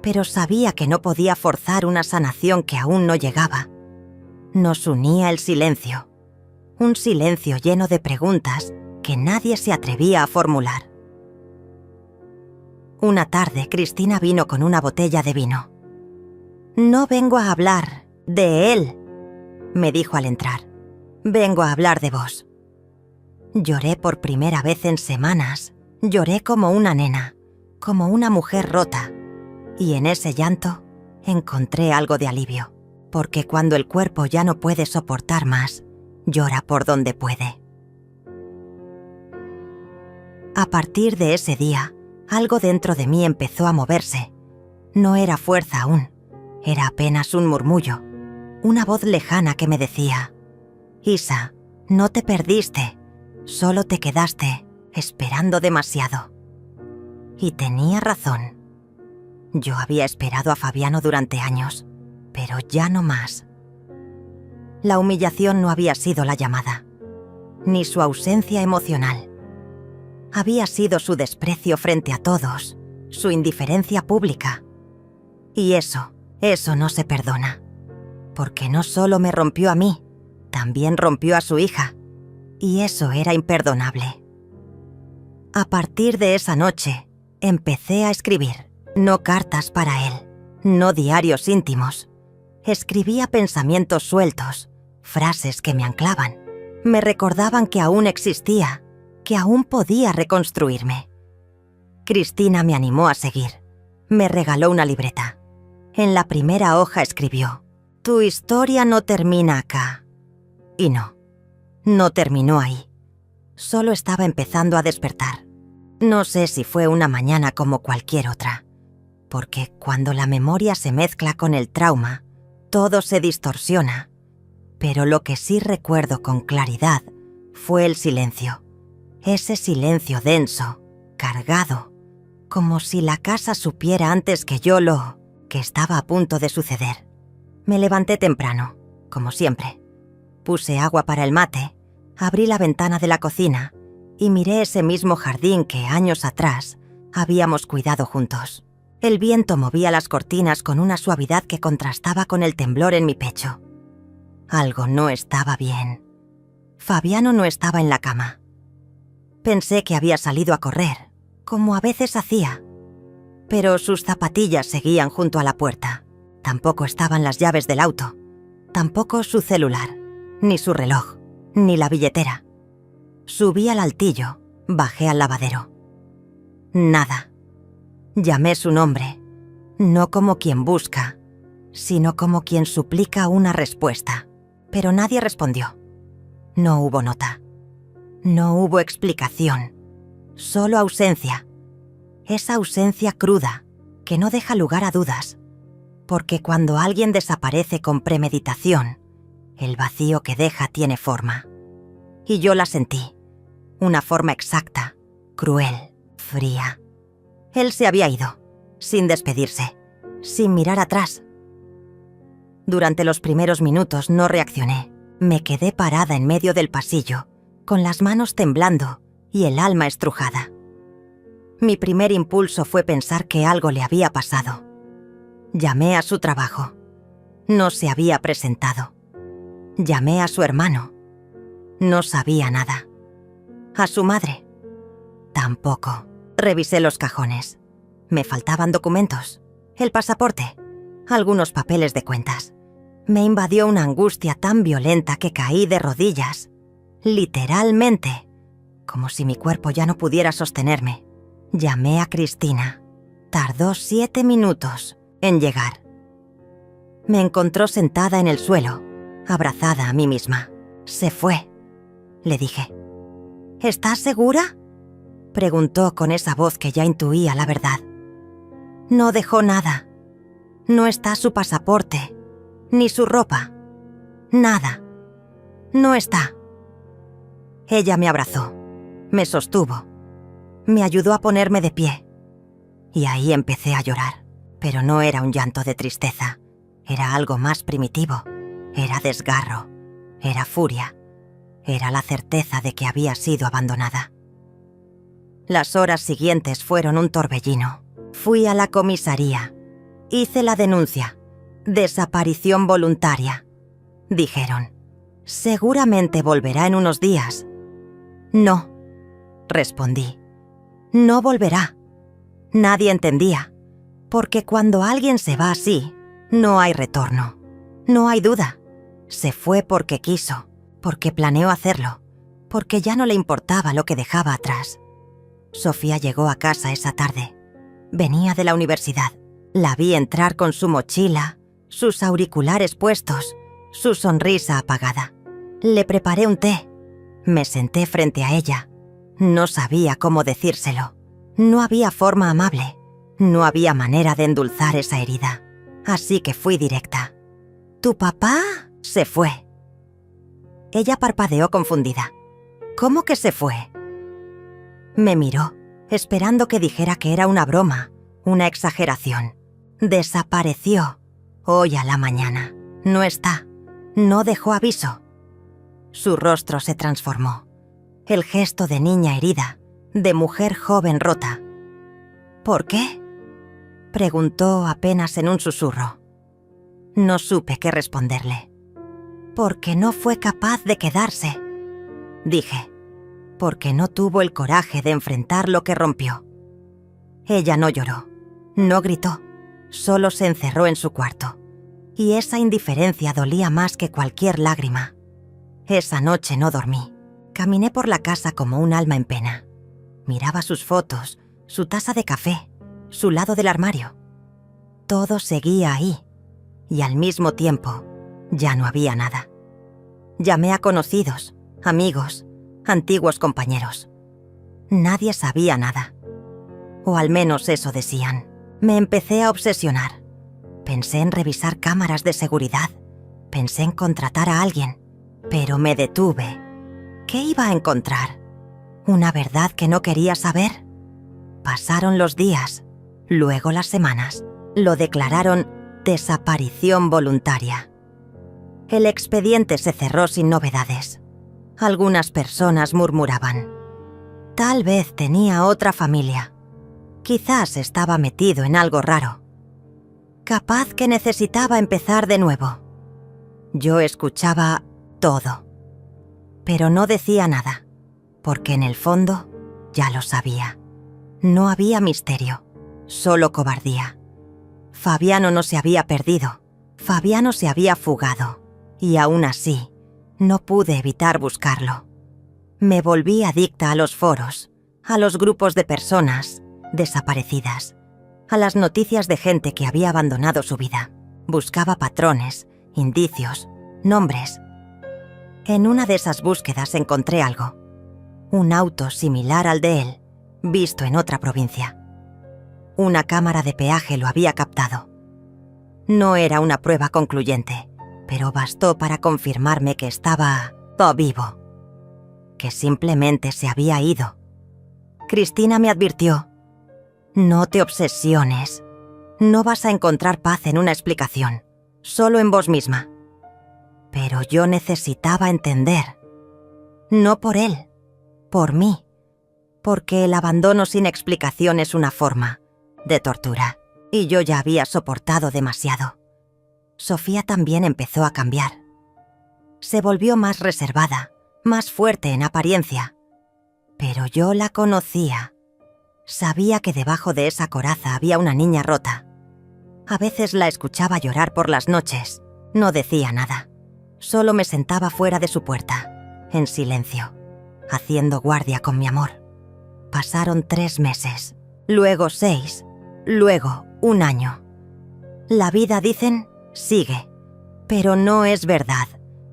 pero sabía que no podía forzar una sanación que aún no llegaba. Nos unía el silencio, un silencio lleno de preguntas que nadie se atrevía a formular. Una tarde, Cristina vino con una botella de vino. «No vengo a hablar de él», me dijo al entrar. «Vengo a hablar de vos». Lloré por primera vez en semanas. Lloré como una nena, como una mujer rota. Y en ese llanto encontré algo de alivio, porque cuando el cuerpo ya no puede soportar más, llora por donde puede. A partir de ese día, algo dentro de mí empezó a moverse. No era fuerza aún, era apenas un murmullo, una voz lejana que me decía: «Isa, no te perdiste, solo te quedaste esperando demasiado». Y tenía razón. Yo había esperado a Fabiano durante años, pero ya no más. La humillación no había sido la llamada, ni su ausencia emocional. Había sido su desprecio frente a todos, su indiferencia pública. Y eso no se perdona, porque no solo me rompió a mí, también rompió a su hija, y eso era imperdonable. A partir de esa noche, empecé a escribir, no cartas para él, no diarios íntimos. Escribía pensamientos sueltos, frases que me anclaban, me recordaban que aún existía, que aún podía reconstruirme. Cristina me animó a seguir. Me regaló una libreta. En la primera hoja escribió: «Tu historia no termina acá». Y no terminó ahí. Solo estaba empezando a despertar. No sé si fue una mañana como cualquier otra, porque cuando la memoria se mezcla con el trauma, todo se distorsiona. Pero lo que sí recuerdo con claridad fue el silencio. Ese silencio denso, cargado, como si la casa supiera antes que yo lo que estaba a punto de suceder. Me levanté temprano, como siempre. Puse agua para el mate, abrí la ventana de la cocina y miré ese mismo jardín que años atrás habíamos cuidado juntos. El viento movía las cortinas con una suavidad que contrastaba con el temblor en mi pecho. Algo no estaba bien. Fabiano no estaba en la cama. Pensé que había salido a correr, como a veces hacía. Pero sus zapatillas seguían junto a la puerta. Tampoco estaban las llaves del auto. Tampoco su celular, ni su reloj, ni la billetera. Subí al altillo, bajé al lavadero. Nada. Llamé su nombre, no como quien busca, sino como quien suplica una respuesta. Pero nadie respondió. No hubo nota. No hubo explicación. Solo ausencia. Esa ausencia cruda, que no deja lugar a dudas. Porque cuando alguien desaparece con premeditación, el vacío que deja tiene forma. Y yo la sentí. Una forma exacta, cruel, fría. Él se había ido, sin despedirse, sin mirar atrás. Durante los primeros minutos no reaccioné. Me quedé parada en medio del pasillo, con las manos temblando y el alma estrujada. Mi primer impulso fue pensar que algo le había pasado. Llamé a su trabajo. No se había presentado. Llamé a su hermano. No sabía nada. A su madre. Tampoco. Revisé los cajones. Me faltaban documentos. El pasaporte. Algunos papeles de cuentas. Me invadió una angustia tan violenta que caí de rodillas. Literalmente. Como si mi cuerpo ya no pudiera sostenerme. Llamé a Cristina. Tardó 7 minutos en llegar. Me encontró sentada en el suelo, abrazada a mí misma. Se fue, le dije. ¿Estás segura?, preguntó con esa voz que ya intuía la verdad. No dejó nada. No está su pasaporte, ni su ropa. Nada. No está. Ella me abrazó, me sostuvo, me ayudó a ponerme de pie. Y ahí empecé a llorar. Pero no era un llanto de tristeza. Era algo más primitivo. Era desgarro. Era furia. Era la certeza de que había sido abandonada. Las horas siguientes fueron un torbellino. Fui a la comisaría. Hice la denuncia. Desaparición voluntaria. Dijeron, seguramente volverá en unos días. No, respondí. No volverá. Nadie entendía. Porque cuando alguien se va así, no hay retorno. No hay duda. Se fue porque quiso, porque planeó hacerlo, porque ya no le importaba lo que dejaba atrás. Sofía llegó a casa esa tarde. Venía de la universidad. La vi entrar con su mochila, sus auriculares puestos, su sonrisa apagada. Le preparé un té. Me senté frente a ella. No sabía cómo decírselo. No había forma amable. No había manera de endulzar esa herida. Así que fui directa. ¿Tu papá se fue? Ella parpadeó confundida. ¿Cómo que se fue? Me miró, esperando que dijera que era una broma, una exageración. Desapareció. Hoy a la mañana. No está. No dejó aviso. Su rostro se transformó. El gesto de niña herida, de mujer joven rota. ¿Por qué?, preguntó apenas en un susurro. No supe qué responderle. Porque no fue capaz de quedarse, dije. Porque no tuvo el coraje de enfrentar lo que rompió. Ella no lloró, no gritó, solo se encerró en su cuarto. Y esa indiferencia dolía más que cualquier lágrima. Esa noche no dormí. Caminé por la casa como un alma en pena. Miraba sus fotos, su taza de café, su lado del armario. Todo seguía ahí. Y al mismo tiempo, ya no había nada. Llamé a conocidos, amigos. antiguos compañeros. Nadie sabía nada. O al menos eso decían. Me empecé a obsesionar. Pensé en revisar cámaras de seguridad. Pensé en contratar a alguien. Pero me detuve. ¿Qué iba a encontrar? ¿Una verdad que no quería saber? Pasaron los días, luego las semanas. Lo declararon desaparición voluntaria. El expediente se cerró sin novedades. Algunas personas murmuraban. Tal vez tenía otra familia. Quizás estaba metido en algo raro. Capaz que necesitaba empezar de nuevo. Yo escuchaba todo. Pero no decía nada, porque en el fondo ya lo sabía. No había misterio, solo cobardía. Fabiano no se había perdido. Fabiano se había fugado. Y aún así, no pude evitar buscarlo. Me volví adicta a los foros, a los grupos de personas desaparecidas, a las noticias de gente que había abandonado su vida. Buscaba patrones, indicios, nombres. En una de esas búsquedas encontré algo. Un auto similar al de él, visto en otra provincia. Una cámara de peaje lo había captado. No era una prueba concluyente, pero bastó para confirmarme que estaba vivo. Que simplemente se había ido. Cristina me advirtió. No te obsesiones. No vas a encontrar paz en una explicación, solo en vos misma. Pero yo necesitaba entender. No por él, por mí. Porque el abandono sin explicación es una forma de tortura. Y yo ya había soportado demasiado. Sofía también empezó a cambiar. Se volvió más reservada, más fuerte en apariencia. Pero yo la conocía. Sabía que debajo de esa coraza había una niña rota. A veces la escuchaba llorar por las noches. No decía nada. Solo me sentaba fuera de su puerta, en silencio, haciendo guardia con mi amor. Pasaron 3 meses, luego 6, luego 1 año. La vida, dicen, sigue. Pero no es verdad.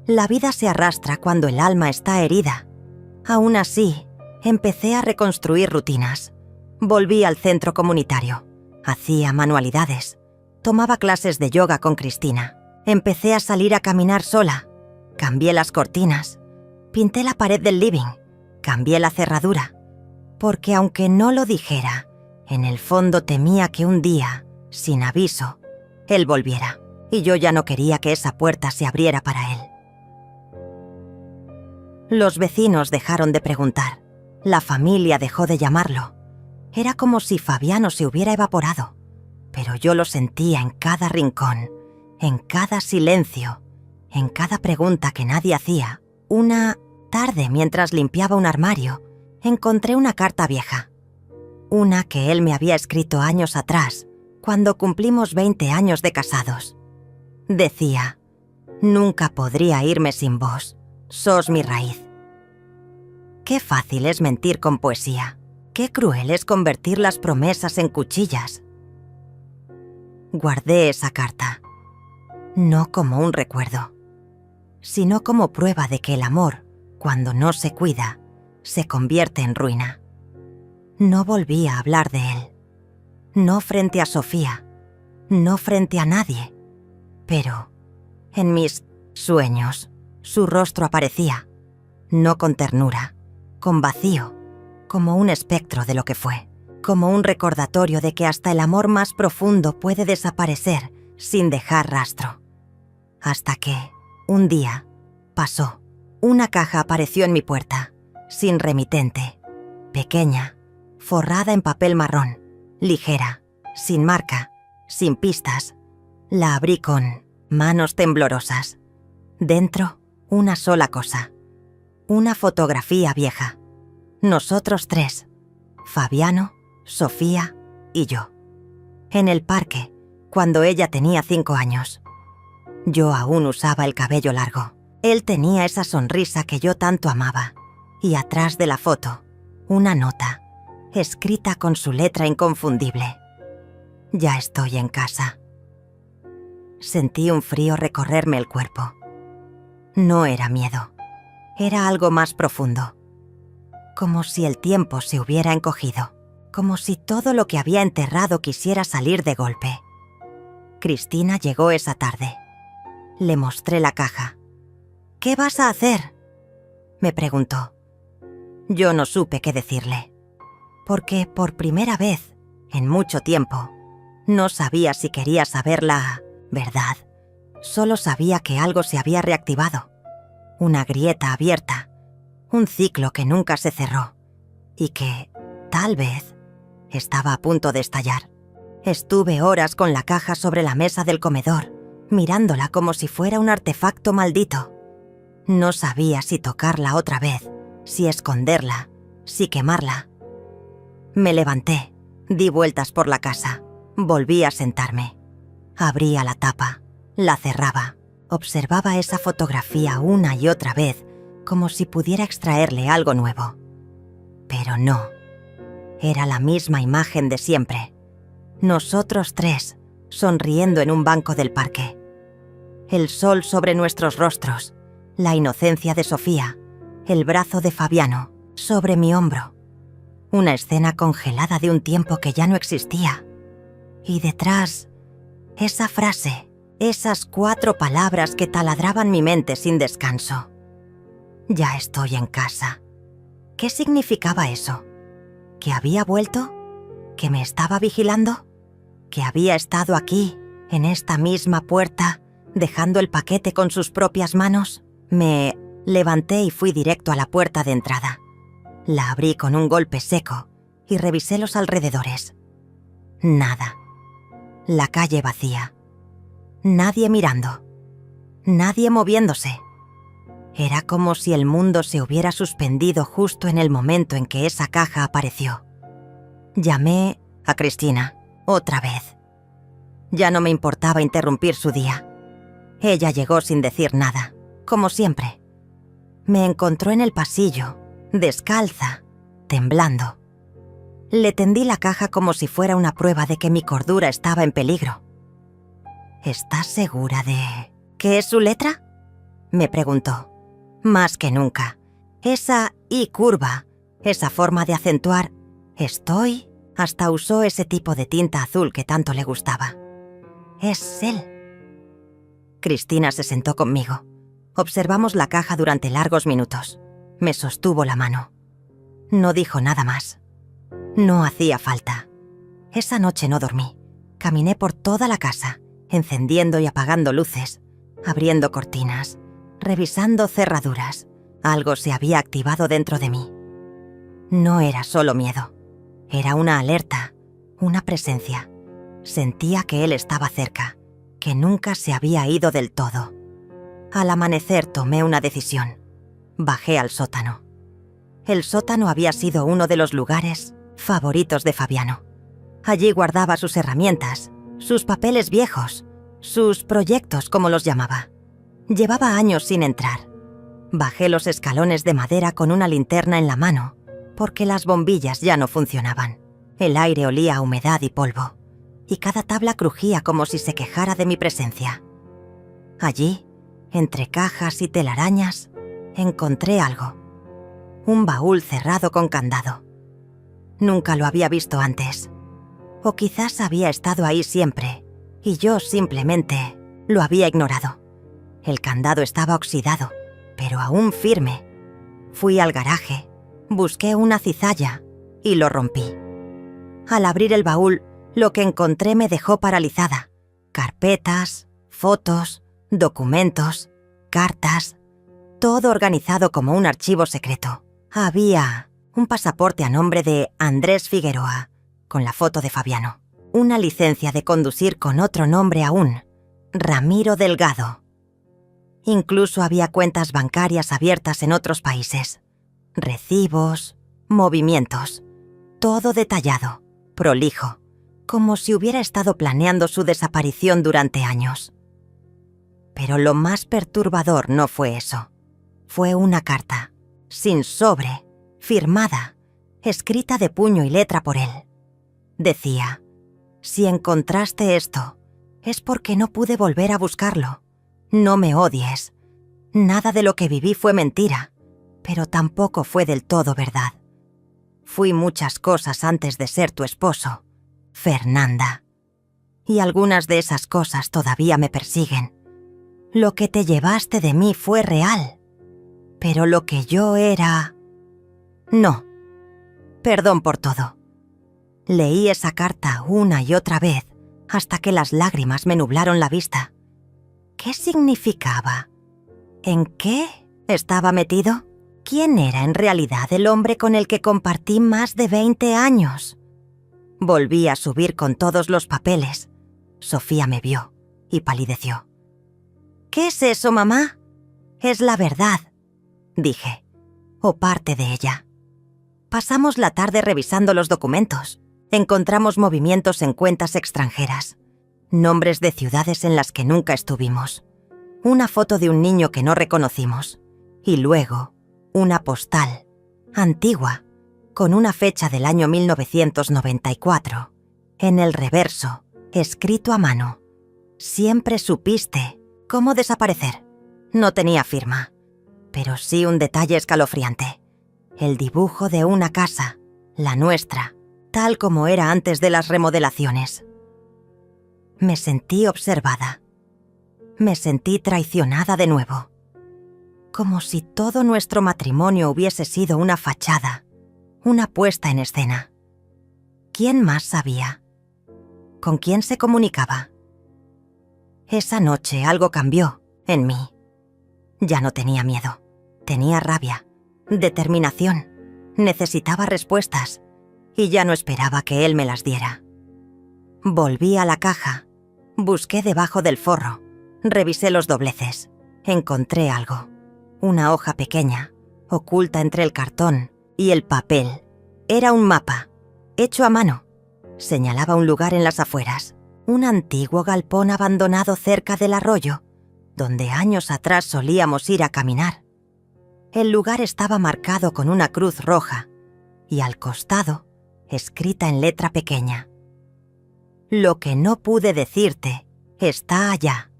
La vida se arrastra cuando el alma está herida. Aún así, empecé a reconstruir rutinas. Volví al centro comunitario. Hacía manualidades. Tomaba clases de yoga con Cristina. Empecé a salir a caminar sola. Cambié las cortinas. Pinté la pared del living. Cambié la cerradura. Porque aunque no lo dijera, en el fondo temía que un día, sin aviso, él volviera. Y yo ya no quería que esa puerta se abriera para él. Los vecinos dejaron de preguntar. La familia dejó de llamarlo. Era como si Fabiano se hubiera evaporado. Pero yo lo sentía en cada rincón, en cada silencio, en cada pregunta que nadie hacía. Una tarde, mientras limpiaba un armario, encontré una carta vieja. Una que él me había escrito años atrás, cuando cumplimos 20 años de casados. Decía: nunca podría irme sin vos, sos mi raíz. Qué fácil es mentir con poesía. Qué cruel es convertir las promesas en cuchillas. Guardé esa carta, no como un recuerdo, sino como prueba de que el amor, cuando no se cuida, se convierte en ruina. No volví a hablar de él. No frente a Sofía, no frente a nadie. Pero, en mis sueños, su rostro aparecía, no con ternura, con vacío, como un espectro de lo que fue, como un recordatorio de que hasta el amor más profundo puede desaparecer sin dejar rastro. Hasta que, un día, pasó. Una caja apareció en mi puerta, sin remitente, pequeña, forrada en papel marrón, ligera, sin marca, sin pistas. La abrí con manos temblorosas. Dentro, una sola cosa. Una fotografía vieja. Nosotros 3. Fabiano, Sofía y yo. En el parque, cuando ella tenía 5 años. Yo aún usaba el cabello largo. Él tenía esa sonrisa que yo tanto amaba. Y atrás de la foto, una nota, escrita con su letra inconfundible. Ya estoy en casa. Sentí un frío recorrerme el cuerpo. No era miedo. Era algo más profundo. como si el tiempo se hubiera encogido, como si todo lo que había enterrado quisiera salir de golpe. Cristina llegó esa tarde. Le mostré la caja. «¿Qué vas a hacer?», me preguntó. Yo no supe qué decirle, porque por primera vez en mucho tiempo no sabía si quería saber la verdad. Solo sabía que algo se había reactivado, una grieta abierta, un ciclo que nunca se cerró y que, tal vez, estaba a punto de estallar. Estuve horas con la caja sobre la mesa del comedor, mirándola como si fuera un artefacto maldito. No sabía si tocarla otra vez, si esconderla, si quemarla. Me levanté, di vueltas por la casa, volví a sentarme. Abría la tapa, la cerraba, observaba esa fotografía una y otra vez, como si pudiera extraerle algo nuevo. Pero no, era la misma imagen de siempre. Nosotros tres, sonriendo en un banco del parque. El sol sobre nuestros rostros, la inocencia de Sofía, el brazo de Fabiano sobre mi hombro. Una escena congelada de un tiempo que ya no existía. Y detrás, esa frase, esas 4 palabras que taladraban mi mente sin descanso. Ya estoy en casa. ¿Qué significaba eso? ¿Que había vuelto? ¿Que me estaba vigilando? ¿Que había estado aquí, en esta misma puerta, dejando el paquete con sus propias manos? Me levanté y fui directo a la puerta de entrada. La abrí con un golpe seco y revisé los alrededores. Nada. La calle vacía. Nadie mirando. Nadie moviéndose. Era como si el mundo se hubiera suspendido justo en el momento en que esa caja apareció. Llamé a Cristina, otra vez. Ya no me importaba interrumpir su día. Ella llegó sin decir nada, como siempre. Me encontró en el pasillo, descalza, temblando. Le tendí la caja como si fuera una prueba de que mi cordura estaba en peligro. ¿Estás segura de qué es su letra?, me preguntó. Más que nunca. Esa I curva, esa forma de acentuar «estoy», hasta usó ese tipo de tinta azul que tanto le gustaba. Es él. Cristina se sentó conmigo. Observamos la caja durante largos minutos. Me sostuvo la mano. No dijo nada más. No hacía falta. Esa noche no dormí. Caminé por toda la casa, encendiendo y apagando luces, abriendo cortinas, revisando cerraduras. Algo se había activado dentro de mí. No era solo miedo. Era una alerta, una presencia. Sentía que él estaba cerca, que nunca se había ido del todo. Al amanecer tomé una decisión. Bajé al sótano. El sótano había sido uno de los lugares favoritos de Fabiano. Allí guardaba sus herramientas, sus papeles viejos, sus proyectos, como los llamaba. Llevaba años sin entrar. Bajé los escalones de madera con una linterna en la mano, porque las bombillas ya no funcionaban. El aire olía a humedad y polvo, y cada tabla crujía como si se quejara de mi presencia. Allí, entre cajas y telarañas, encontré algo. Un baúl cerrado con candado. Nunca lo había visto antes. O quizás había estado ahí siempre, y yo simplemente lo había ignorado. El candado estaba oxidado, pero aún firme. Fui al garaje, busqué una cizalla y lo rompí. Al abrir el baúl, lo que encontré me dejó paralizada. Carpetas, fotos, documentos, cartas, todo organizado como un archivo secreto. Había un pasaporte a nombre de Andrés Figueroa, con la foto de Fabiano. Una licencia de conducir con otro nombre aún, Ramiro Delgado. Incluso había cuentas bancarias abiertas en otros países. Recibos, movimientos, todo detallado, prolijo, como si hubiera estado planeando su desaparición durante años. Pero lo más perturbador no fue eso. Fue una carta, sin sobre, firmada, escrita de puño y letra por él. Decía: «Si encontraste esto, es porque no pude volver a buscarlo. No me odies. Nada de lo que viví fue mentira, pero tampoco fue del todo verdad. Fui muchas cosas antes de ser tu esposo, Fernanda. Y algunas de esas cosas todavía me persiguen. Lo que te llevaste de mí fue real, pero lo que yo era... No. Perdón por todo. Leí esa carta una y otra vez hasta que las lágrimas me nublaron la vista. ¿Qué significaba? ¿En qué estaba metido? ¿Quién era en realidad el hombre con el que compartí más de 20 años? Volví a subir con todos los papeles. Sofía me vio y palideció. «¿Qué es eso, mamá?» «Es la verdad», dije, «o parte de ella». Pasamos la tarde revisando los documentos. Encontramos movimientos en cuentas extranjeras, nombres de ciudades en las que nunca estuvimos, una foto de un niño que no reconocimos y luego una postal, antigua, con una fecha del año 1994. En el reverso, escrito a mano: «Siempre supiste cómo desaparecer». No tenía firma, pero sí un detalle escalofriante: el dibujo de una casa, la nuestra, tal como era antes de las remodelaciones. Me sentí observada. Me sentí traicionada de nuevo. Como si todo nuestro matrimonio hubiese sido una fachada, una puesta en escena. ¿Quién más sabía? ¿Con quién se comunicaba? Esa noche algo cambió en mí. Ya no tenía miedo. Tenía rabia, determinación. Necesitaba respuestas. Y ya no esperaba que él me las diera. Volví a la caja, busqué debajo del forro, revisé los dobleces. Encontré algo, una hoja pequeña, oculta entre el cartón y el papel. Era un mapa, hecho a mano. Señalaba un lugar en las afueras, un antiguo galpón abandonado cerca del arroyo, donde años atrás solíamos ir a caminar. El lugar estaba marcado con una cruz roja y al costado, escrita en letra pequeña: «Lo que no pude decirte está allá».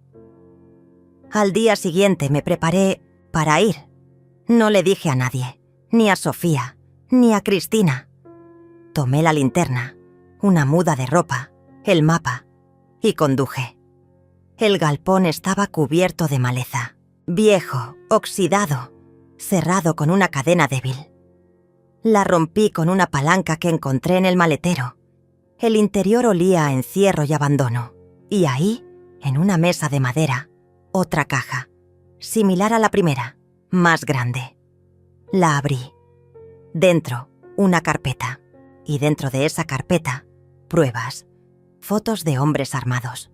Al día siguiente me preparé para ir. No le dije a nadie, ni a Sofía, ni a Cristina. Tomé la linterna, una muda de ropa, el mapa, y conduje. El galpón estaba cubierto de maleza, viejo, oxidado, cerrado con una cadena débil. La rompí con una palanca que encontré en el maletero. El interior olía a encierro y abandono. Y ahí, en una mesa de madera, otra caja, similar a la primera, más grande. La abrí. Dentro, una carpeta. Y dentro de esa carpeta, pruebas, fotos de hombres armados,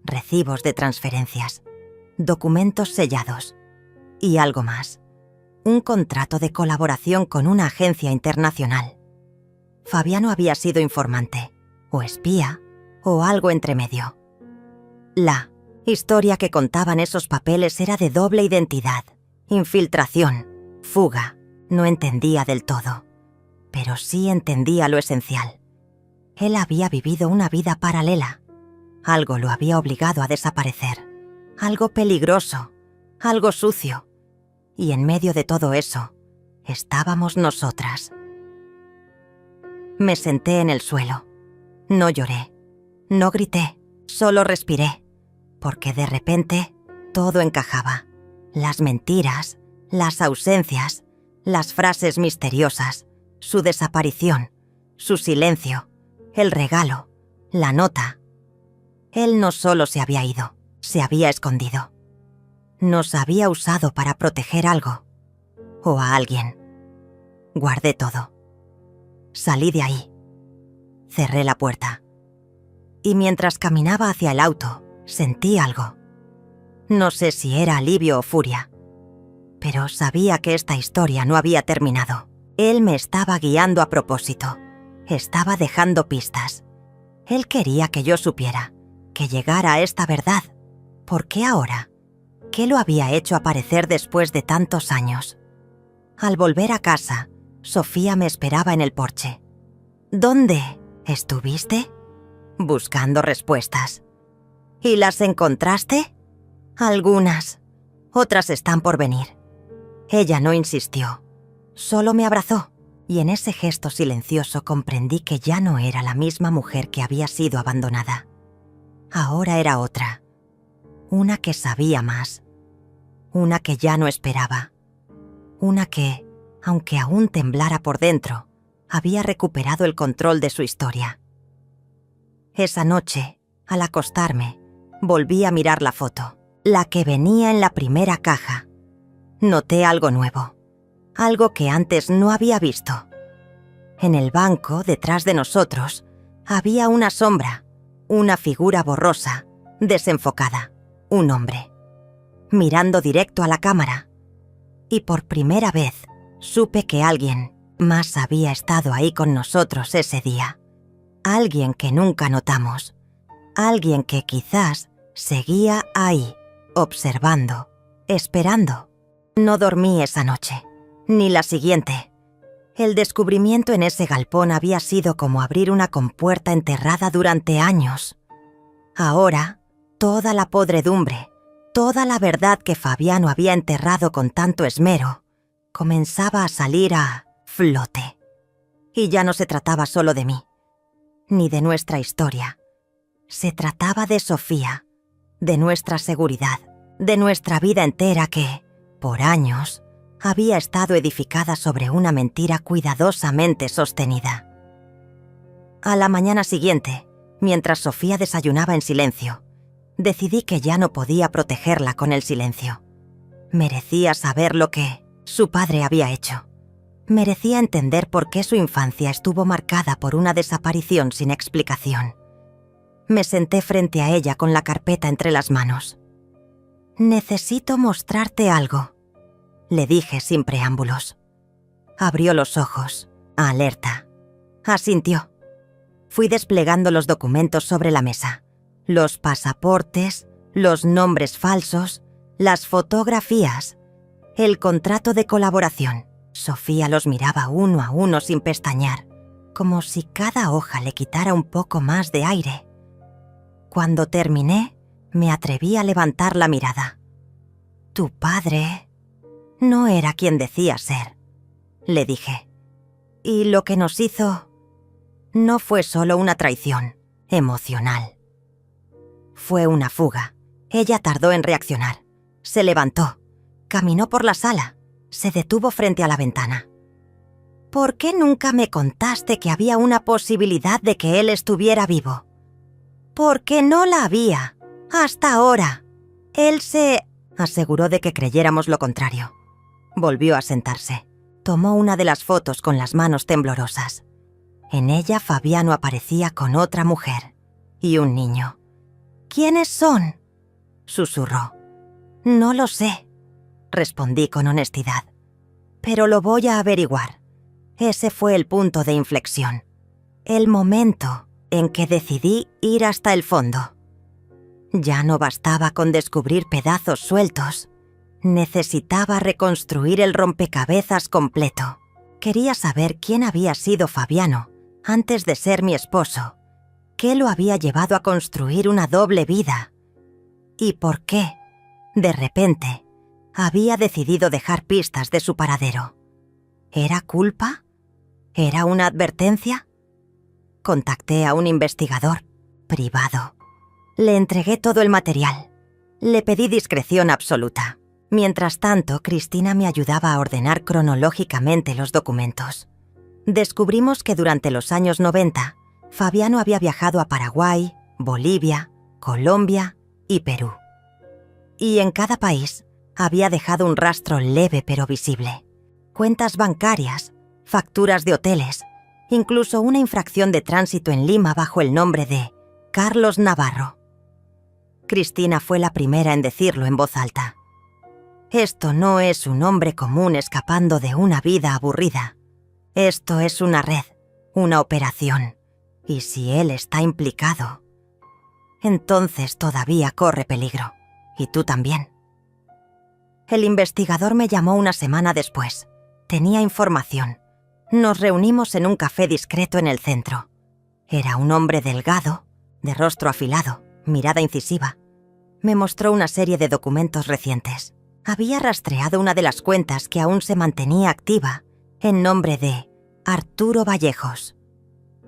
recibos de transferencias, documentos sellados y algo más. Un contrato de colaboración con una agencia internacional. Fabiano había sido informante, o espía, o algo entre medio. La historia que contaban esos papeles era de doble identidad, infiltración, fuga. No entendía del todo, pero sí entendía lo esencial. Él había vivido una vida paralela. Algo lo había obligado a desaparecer. Algo peligroso, algo sucio. Y en medio de todo eso, estábamos nosotras. Me senté en el suelo. No lloré, no grité, solo respiré, porque de repente todo encajaba. Las mentiras, las ausencias, las frases misteriosas, su desaparición, su silencio, el regalo, la nota. Él no solo se había ido, se había escondido. Nos había usado para proteger algo, o a alguien. Guardé todo. Salí de ahí. Cerré la puerta. Y mientras caminaba hacia el auto, sentí algo. No sé si era alivio o furia, pero sabía que esta historia no había terminado. Él me estaba guiando a propósito. Estaba dejando pistas. Él quería que yo supiera, que llegara a esta verdad. ¿Por qué ahora? ¿Qué lo había hecho aparecer después de tantos años? Al volver a casa, Sofía me esperaba en el porche. ¿Dónde estuviste? Buscando respuestas. ¿Y las encontraste? Algunas. Otras están por venir. Ella no insistió. Solo me abrazó. y en ese gesto silencioso comprendí que ya no era la misma mujer que había sido abandonada. Ahora era otra, una que sabía más, una que ya no esperaba, una que, aunque aún temblara por dentro, había recuperado el control de su historia. Esa noche, al acostarme, volví a mirar la foto, la que venía en la primera caja. Noté algo nuevo, algo que antes no había visto. En el banco, detrás de nosotros, había una sombra, una figura borrosa, desenfocada, un hombre, mirando directo a la cámara. Y por primera vez supe que alguien más había estado ahí con nosotros ese día. Alguien que nunca notamos, alguien que quizás seguía ahí, observando, esperando. No dormí esa noche, ni la siguiente. El descubrimiento en ese galpón había sido como abrir una compuerta enterrada durante años. Ahora, toda la podredumbre, toda la verdad que Fabiano había enterrado con tanto esmero, comenzaba a salir a flote. Y ya no se trataba solo de mí, ni de nuestra historia. Se trataba de Sofía, de nuestra seguridad, de nuestra vida entera que, por años, había estado edificada sobre una mentira cuidadosamente sostenida. A la mañana siguiente, mientras Sofía desayunaba en silencio, decidí que ya no podía protegerla con el silencio. Merecía saber lo que su padre había hecho. Merecía entender por qué su infancia estuvo marcada por una desaparición sin explicación. Me senté frente a ella con la carpeta entre las manos. «Necesito mostrarte algo», le dije sin preámbulos. Abrió los ojos, alerta. Asintió. Fui desplegando los documentos sobre la mesa. Los pasaportes, los nombres falsos, las fotografías, el contrato de colaboración. Sofía los miraba uno a uno sin pestañear, como si cada hoja le quitara un poco más de aire. Cuando terminé, me atreví a levantar la mirada. «Tu padre no era quien decía ser», le dije. «Y lo que nos hizo no fue solo una traición emocional. Fue una fuga». Ella tardó en reaccionar. Se levantó, caminó por la sala, se detuvo frente a la ventana. «¿Por qué nunca me contaste que había una posibilidad de que él estuviera vivo?» «Porque no la había, hasta ahora. Él se aseguró de que creyéramos lo contrario». Volvió a sentarse. Tomó una de las fotos con las manos temblorosas. En ella Fabiano aparecía con otra mujer y un niño. «¿Quiénes son?», susurró. «No lo sé», respondí con honestidad. «Pero lo voy a averiguar». Ese fue el punto de inflexión. El momento en que decidí ir hasta el fondo. Ya no bastaba con descubrir pedazos sueltos. Necesitaba reconstruir el rompecabezas completo. Quería saber quién había sido Fabiano antes de ser mi esposo. ¿Qué lo había llevado a construir una doble vida? ¿Y por qué, de repente, había decidido dejar pistas de su paradero? ¿Era culpa? ¿Era una advertencia? Contacté a un investigador privado. Le entregué todo el material. Le pedí discreción absoluta. Mientras tanto, Cristina me ayudaba a ordenar cronológicamente los documentos. Descubrimos que durante los años 90, Fabiano había viajado a Paraguay, Bolivia, Colombia y Perú. Y en cada país había dejado un rastro leve pero visible. Cuentas bancarias, facturas de hoteles, incluso una infracción de tránsito en Lima bajo el nombre de Carlos Navarro. Cristina fue la primera en decirlo en voz alta. «Esto no es un hombre común escapando de una vida aburrida. Esto es una red, una operación. Y si él está implicado, entonces todavía corre peligro. Y tú también». El investigador me llamó una semana después. Tenía información. Nos reunimos en un café discreto en el centro. Era un hombre delgado, de rostro afilado, mirada incisiva. Me mostró una serie de documentos recientes. Había rastreado una de las cuentas que aún se mantenía activa, en nombre de Arturo Vallejos.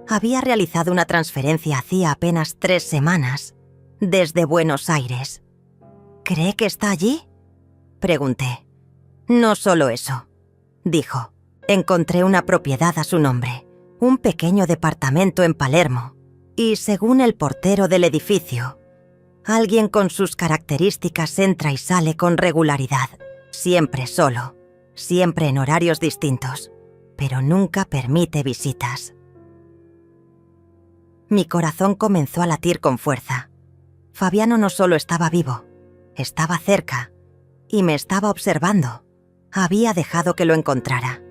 Había realizado una transferencia hacía apenas 3 semanas, desde Buenos Aires. ¿Cree que está allí?, pregunté. No solo eso, dijo. Encontré una propiedad a su nombre, un pequeño departamento en Palermo, y según el portero del edificio, alguien con sus características entra y sale con regularidad, siempre solo, siempre en horarios distintos, pero nunca permite visitas. Mi corazón comenzó a latir con fuerza. Fabiano no solo estaba vivo, estaba cerca y me estaba observando. Había dejado que lo encontrara.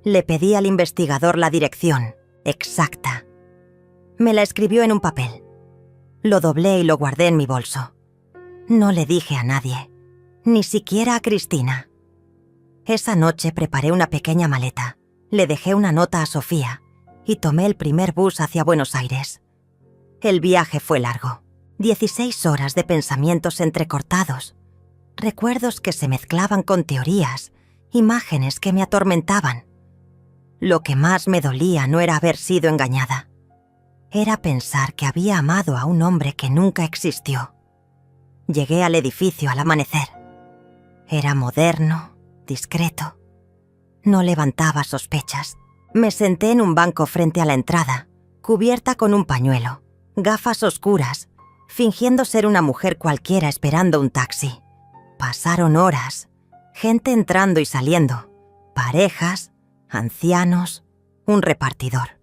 Le pedí al investigador la dirección exacta. Me la escribió en un papel. Lo doblé y lo guardé en mi bolso. No le dije a nadie, ni siquiera a Cristina. Esa noche preparé una pequeña maleta, le dejé una nota a Sofía y tomé el primer bus hacia Buenos Aires. El viaje fue largo, 16 horas de pensamientos entrecortados, recuerdos que se mezclaban con teorías, imágenes que me atormentaban. Lo que más me dolía no era haber sido engañada. Era pensar que había amado a un hombre que nunca existió. Llegué al edificio al amanecer. Era moderno, discreto. No levantaba sospechas. Me senté en un banco frente a la entrada, cubierta con un pañuelo, gafas oscuras, fingiendo ser una mujer cualquiera esperando un taxi. Pasaron horas, gente entrando y saliendo, parejas, ancianos, un repartidor.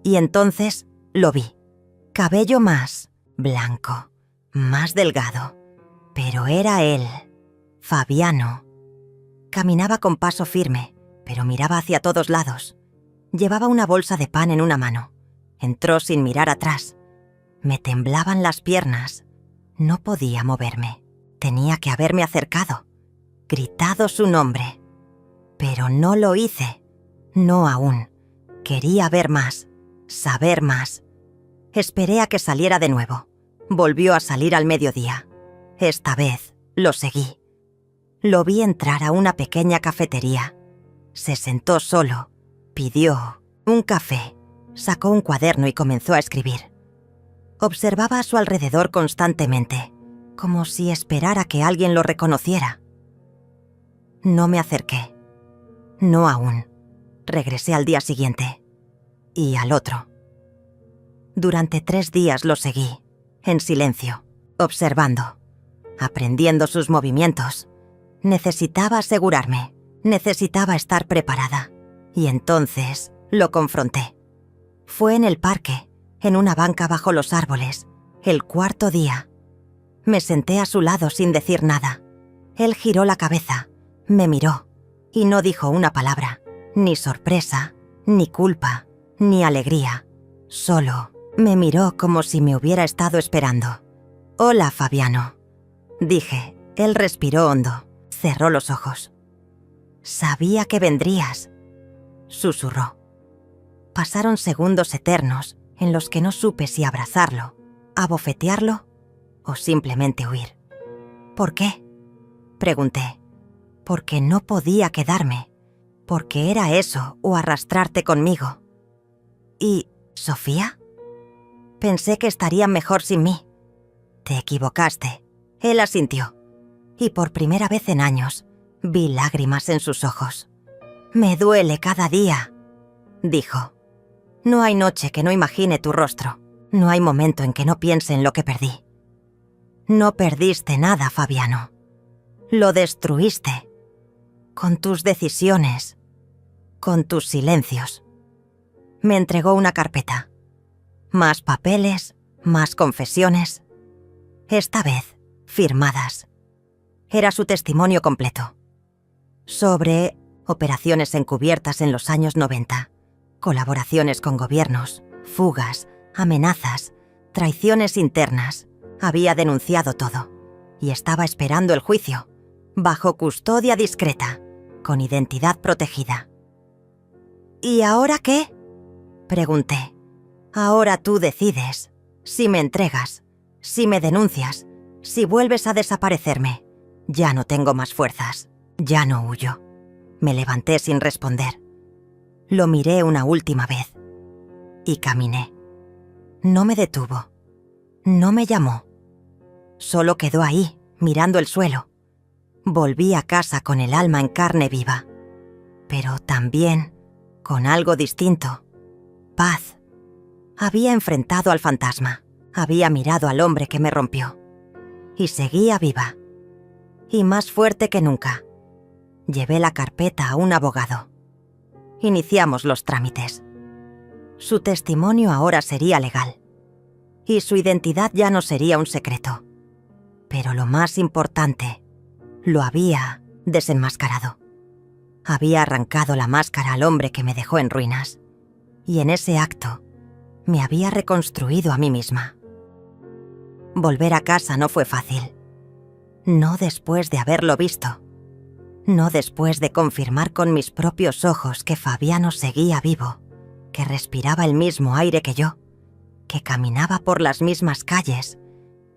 Y entonces lo vi. Cabello más blanco, más delgado. Pero era él, Fabiano. Caminaba con paso firme, pero miraba hacia todos lados. Llevaba una bolsa de pan en una mano. Entró sin mirar atrás. Me temblaban las piernas. No podía moverme. Tenía que haberme acercado, gritado su nombre. Pero no lo hice. No aún. Quería ver más, saber más. Esperé a que saliera de nuevo. Volvió a salir al mediodía. Esta vez lo seguí. Lo vi entrar a una pequeña cafetería. Se sentó solo, pidió un café, sacó un cuaderno y comenzó a escribir. Observaba a su alrededor constantemente, como si esperara que alguien lo reconociera. No me acerqué. No aún. Regresé al día siguiente. Y al otro. Durante 3 días lo seguí, en silencio, observando, aprendiendo sus movimientos. Necesitaba asegurarme, necesitaba estar preparada. Y entonces lo confronté. Fue en el parque, en una banca bajo los árboles, el 4.º día. Me senté a su lado sin decir nada. Él giró la cabeza, me miró y no dijo una palabra, ni sorpresa, ni culpa, ni alegría. Solo me miró como si me hubiera estado esperando. «Hola, Fabiano», dije. Él respiró hondo, cerró los ojos. «Sabía que vendrías», susurró. Pasaron segundos eternos en los que no supe si abrazarlo, abofetearlo o simplemente huir. «¿Por qué?», pregunté. «Porque no podía quedarme, porque era eso o arrastrarte conmigo». «¿Y Sofía?». «Pensé que estarían mejor sin mí». «Te equivocaste», él asintió. Y por primera vez en años vi lágrimas en sus ojos. «Me duele cada día», dijo. «No hay noche que no imagine tu rostro. No hay momento en que no piense en lo que perdí». «No perdiste nada, Fabiano. Lo destruiste. Con tus decisiones. Con tus silencios». Me entregó una carpeta. Más papeles, más confesiones. Esta vez, firmadas. Era su testimonio completo. Sobre operaciones encubiertas en los años 90, colaboraciones con gobiernos, fugas, amenazas, traiciones internas. Había denunciado todo y estaba esperando el juicio, bajo custodia discreta, con identidad protegida. «¿Y ahora qué?», pregunté. «Ahora tú decides, si me entregas, si me denuncias, si vuelves a desaparecerme. Ya no tengo más fuerzas, ya no huyo». Me levanté sin responder. Lo miré una última vez. Y caminé. No me detuvo. No me llamó. Solo quedó ahí, mirando el suelo. Volví a casa con el alma en carne viva. Pero también con algo distinto. Paz. Había enfrentado al fantasma. Había mirado al hombre que me rompió. Y seguía viva. Y más fuerte que nunca. Llevé la carpeta a un abogado. Iniciamos los trámites. Su testimonio ahora sería legal. Y su identidad ya no sería un secreto. Pero lo más importante, lo había desenmascarado. Había arrancado la máscara al hombre que me dejó en ruinas. Y en ese acto, me había reconstruido a mí misma. Volver a casa no fue fácil. No después de haberlo visto. No después de confirmar con mis propios ojos que Fabiano seguía vivo, que respiraba el mismo aire que yo, que caminaba por las mismas calles,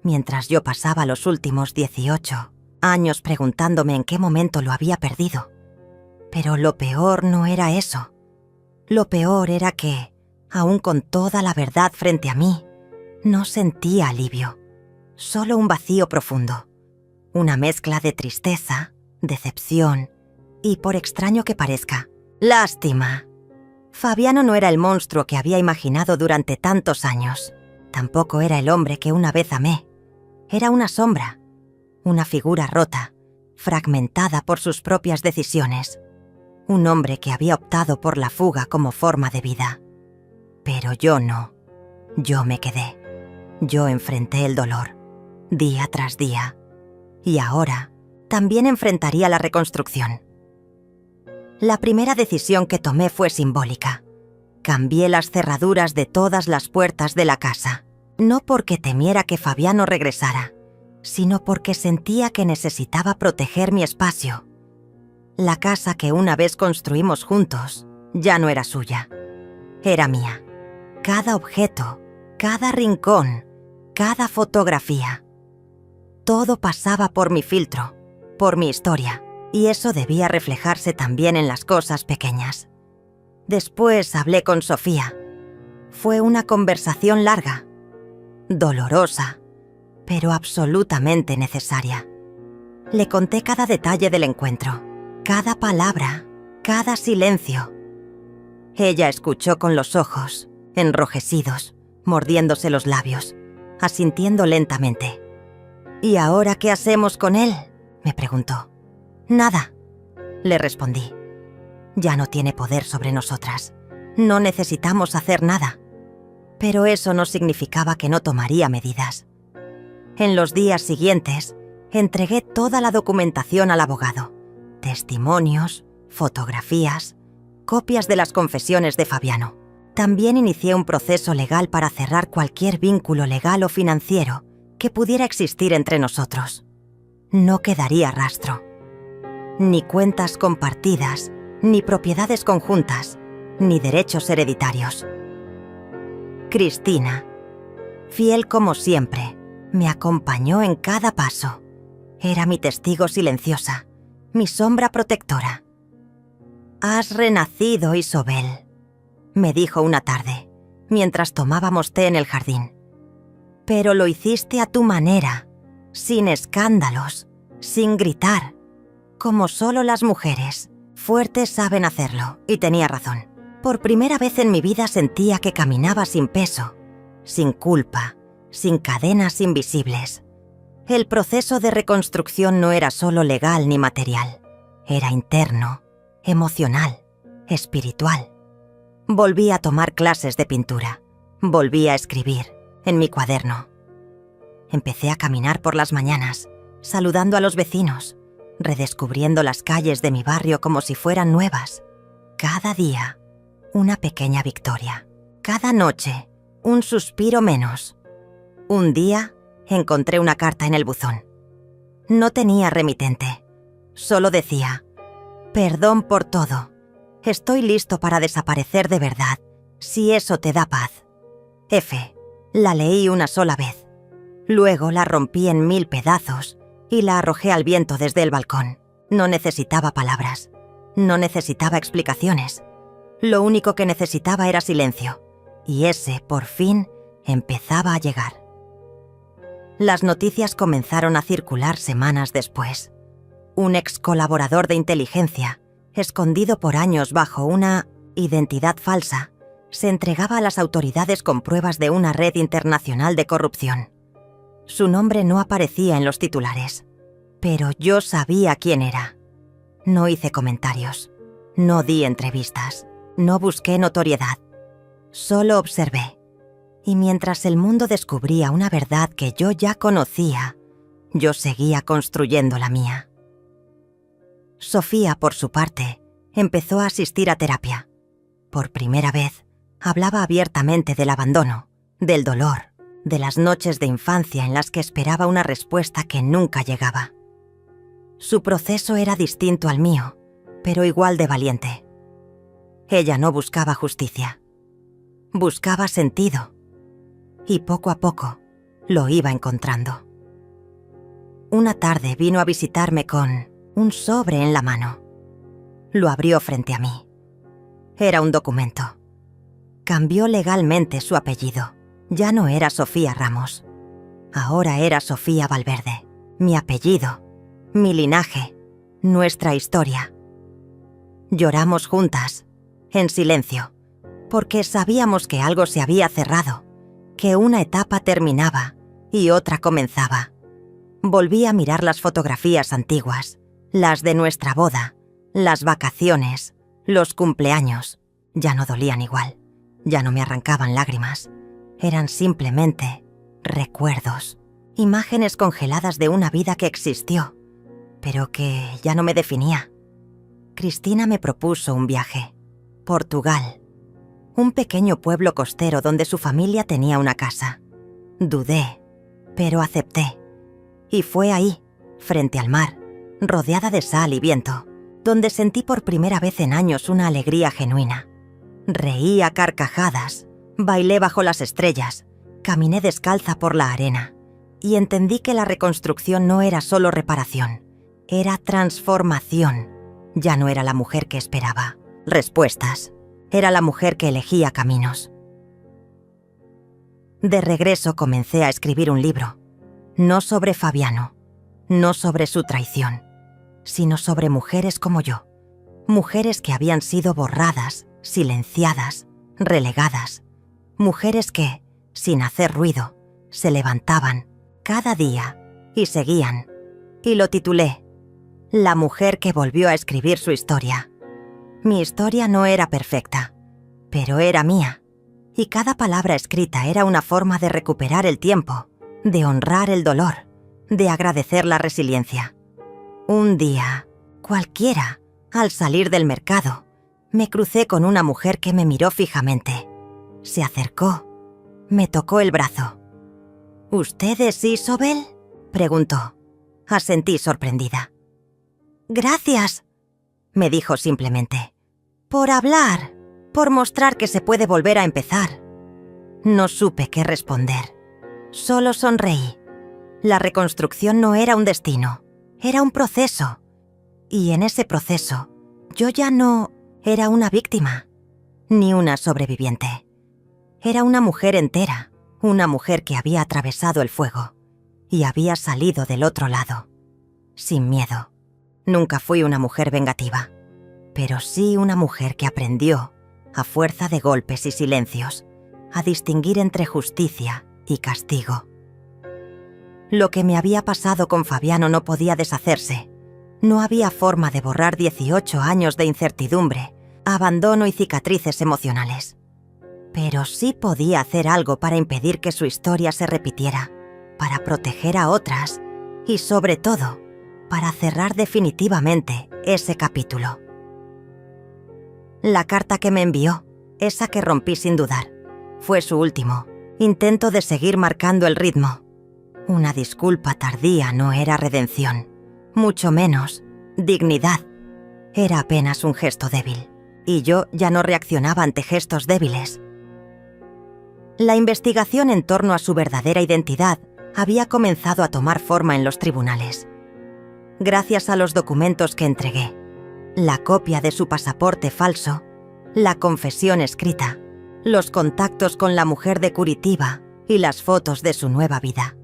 mientras yo pasaba los últimos 18 años preguntándome en qué momento lo había perdido. Pero lo peor no era eso. Lo peor era que, aún con toda la verdad frente a mí, no sentía alivio, solo un vacío profundo, una mezcla de tristeza, decepción y, por extraño que parezca, lástima. Fabiano no era el monstruo que había imaginado durante tantos años. Tampoco era el hombre que una vez amé. Era una sombra, una figura rota, fragmentada por sus propias decisiones. Un hombre que había optado por la fuga como forma de vida. Pero yo no. Yo me quedé. Yo enfrenté el dolor, día tras día. Y ahora también enfrentaría la reconstrucción. La primera decisión que tomé fue simbólica. Cambié las cerraduras de todas las puertas de la casa. No porque temiera que Fabiano regresara, sino porque sentía que necesitaba proteger mi espacio. La casa que una vez construimos juntos ya no era suya. Era mía. Cada objeto, cada rincón, cada fotografía. Todo pasaba por mi filtro, por mi historia, y eso debía reflejarse también en las cosas pequeñas. Después hablé con Sofía. Fue una conversación larga, dolorosa, pero absolutamente necesaria. Le conté cada detalle del encuentro, cada palabra, cada silencio. Ella escuchó con los ojos, enrojecidos, mordiéndose los labios, asintiendo lentamente. «¿Y ahora qué hacemos con él?», me preguntó. «Nada», le respondí. «Ya no tiene poder sobre nosotras. No necesitamos hacer nada». Pero eso no significaba que no tomaría medidas. En los días siguientes, entregué toda la documentación al abogado. Testimonios, fotografías, copias de las confesiones de Fabiano. También inicié un proceso legal para cerrar cualquier vínculo legal o financiero que pudiera existir entre nosotros. No quedaría rastro. Ni cuentas compartidas, ni propiedades conjuntas, ni derechos hereditarios. Cristina, fiel como siempre, me acompañó en cada paso. Era mi testigo silenciosa, mi sombra protectora. «Has renacido, Isobel», me dijo una tarde, mientras tomábamos té en el jardín. «Pero lo hiciste a tu manera, sin escándalos, sin gritar, como solo las mujeres fuertes saben hacerlo», y tenía razón. Por primera vez en mi vida sentía que caminaba sin peso, sin culpa, sin cadenas invisibles. El proceso de reconstrucción no era solo legal ni material, era interno, emocional, espiritual. Volví a tomar clases de pintura, volví a escribir en mi cuaderno. Empecé a caminar por las mañanas, saludando a los vecinos, redescubriendo las calles de mi barrio como si fueran nuevas. Cada día, una pequeña victoria. Cada noche, un suspiro menos. Un día, encontré una carta en el buzón. No tenía remitente. Solo decía: «Perdón por todo. Estoy listo para desaparecer de verdad, si eso te da paz. F». La leí una sola vez. Luego la rompí en 1000 pedazos y la arrojé al viento desde el balcón. No necesitaba palabras. No necesitaba explicaciones. Lo único que necesitaba era silencio, y ese, por fin, empezaba a llegar. Las noticias comenzaron a circular semanas después. Un ex colaborador de inteligencia, escondido por años bajo una identidad falsa, se entregaba a las autoridades con pruebas de una red internacional de corrupción. Su nombre no aparecía en los titulares, pero yo sabía quién era. No hice comentarios, no di entrevistas, no busqué notoriedad. Solo observé. Y mientras el mundo descubría una verdad que yo ya conocía, yo seguía construyendo la mía. Sofía, por su parte, empezó a asistir a terapia. Por primera vez, hablaba abiertamente del abandono, del dolor, de las noches de infancia en las que esperaba una respuesta que nunca llegaba. Su proceso era distinto al mío, pero igual de valiente. Ella no buscaba justicia. Buscaba sentido. Y poco a poco lo iba encontrando. Una tarde vino a visitarme con un sobre en la mano. Lo abrió frente a mí. Era un documento. Cambió legalmente su apellido. Ya no era Sofía Ramos. Ahora era Sofía Valverde. Mi apellido, mi linaje, nuestra historia. Lloramos juntas, en silencio, porque sabíamos que algo se había cerrado, que una etapa terminaba y otra comenzaba. Volví a mirar las fotografías antiguas, las de nuestra boda, las vacaciones, los cumpleaños. Ya no dolían igual, ya no me arrancaban lágrimas. Eran simplemente recuerdos, imágenes congeladas de una vida que existió, pero que ya no me definía. Cristina me propuso un viaje. Portugal. Un pequeño pueblo costero donde su familia tenía una casa. Dudé, pero acepté. Y fue ahí, frente al mar, rodeada de sal y viento, donde sentí por primera vez en años una alegría genuina. Reí a carcajadas, bailé bajo las estrellas, caminé descalza por la arena y entendí que la reconstrucción no era solo reparación, era transformación. Ya no era la mujer que esperaba respuestas, era la mujer que elegía caminos. De regreso comencé a escribir un libro, no sobre Fabiano, no sobre su traición, sino sobre mujeres como yo, mujeres que habían sido borradas, silenciadas, relegadas, mujeres que, sin hacer ruido, se levantaban cada día y seguían, y lo titulé La mujer que volvió a escribir su historia. Mi historia no era perfecta, pero era mía, y cada palabra escrita era una forma de recuperar el tiempo, de honrar el dolor, de agradecer la resiliencia. Un día, cualquiera, al salir del mercado, me crucé con una mujer que me miró fijamente. Se acercó, me tocó el brazo. ¿Usted es Isobel?, preguntó. Asentí sorprendida. «Gracias», me dijo simplemente. «Por hablar, por mostrar que se puede volver a empezar». No supe qué responder. Solo sonreí. La reconstrucción no era un destino, era un proceso. Y en ese proceso, yo ya no era una víctima, ni una sobreviviente. Era una mujer entera, una mujer que había atravesado el fuego y había salido del otro lado, sin miedo. Nunca fui una mujer vengativa, pero sí una mujer que aprendió, a fuerza de golpes y silencios, a distinguir entre justicia y castigo. Lo que me había pasado con Fabiano no podía deshacerse. No había forma de borrar 18 años de incertidumbre, abandono y cicatrices emocionales. Pero sí podía hacer algo para impedir que su historia se repitiera, para proteger a otras y, sobre todo, para cerrar definitivamente ese capítulo. La carta que me envió, esa que rompí sin dudar, fue su último intento de seguir marcando el ritmo. Una disculpa tardía no era redención, mucho menos dignidad. Era apenas un gesto débil, y yo ya no reaccionaba ante gestos débiles. La investigación en torno a su verdadera identidad había comenzado a tomar forma en los tribunales. Gracias a los documentos que entregué, la copia de su pasaporte falso, la confesión escrita, los contactos con la mujer de Curitiba y las fotos de su nueva vida.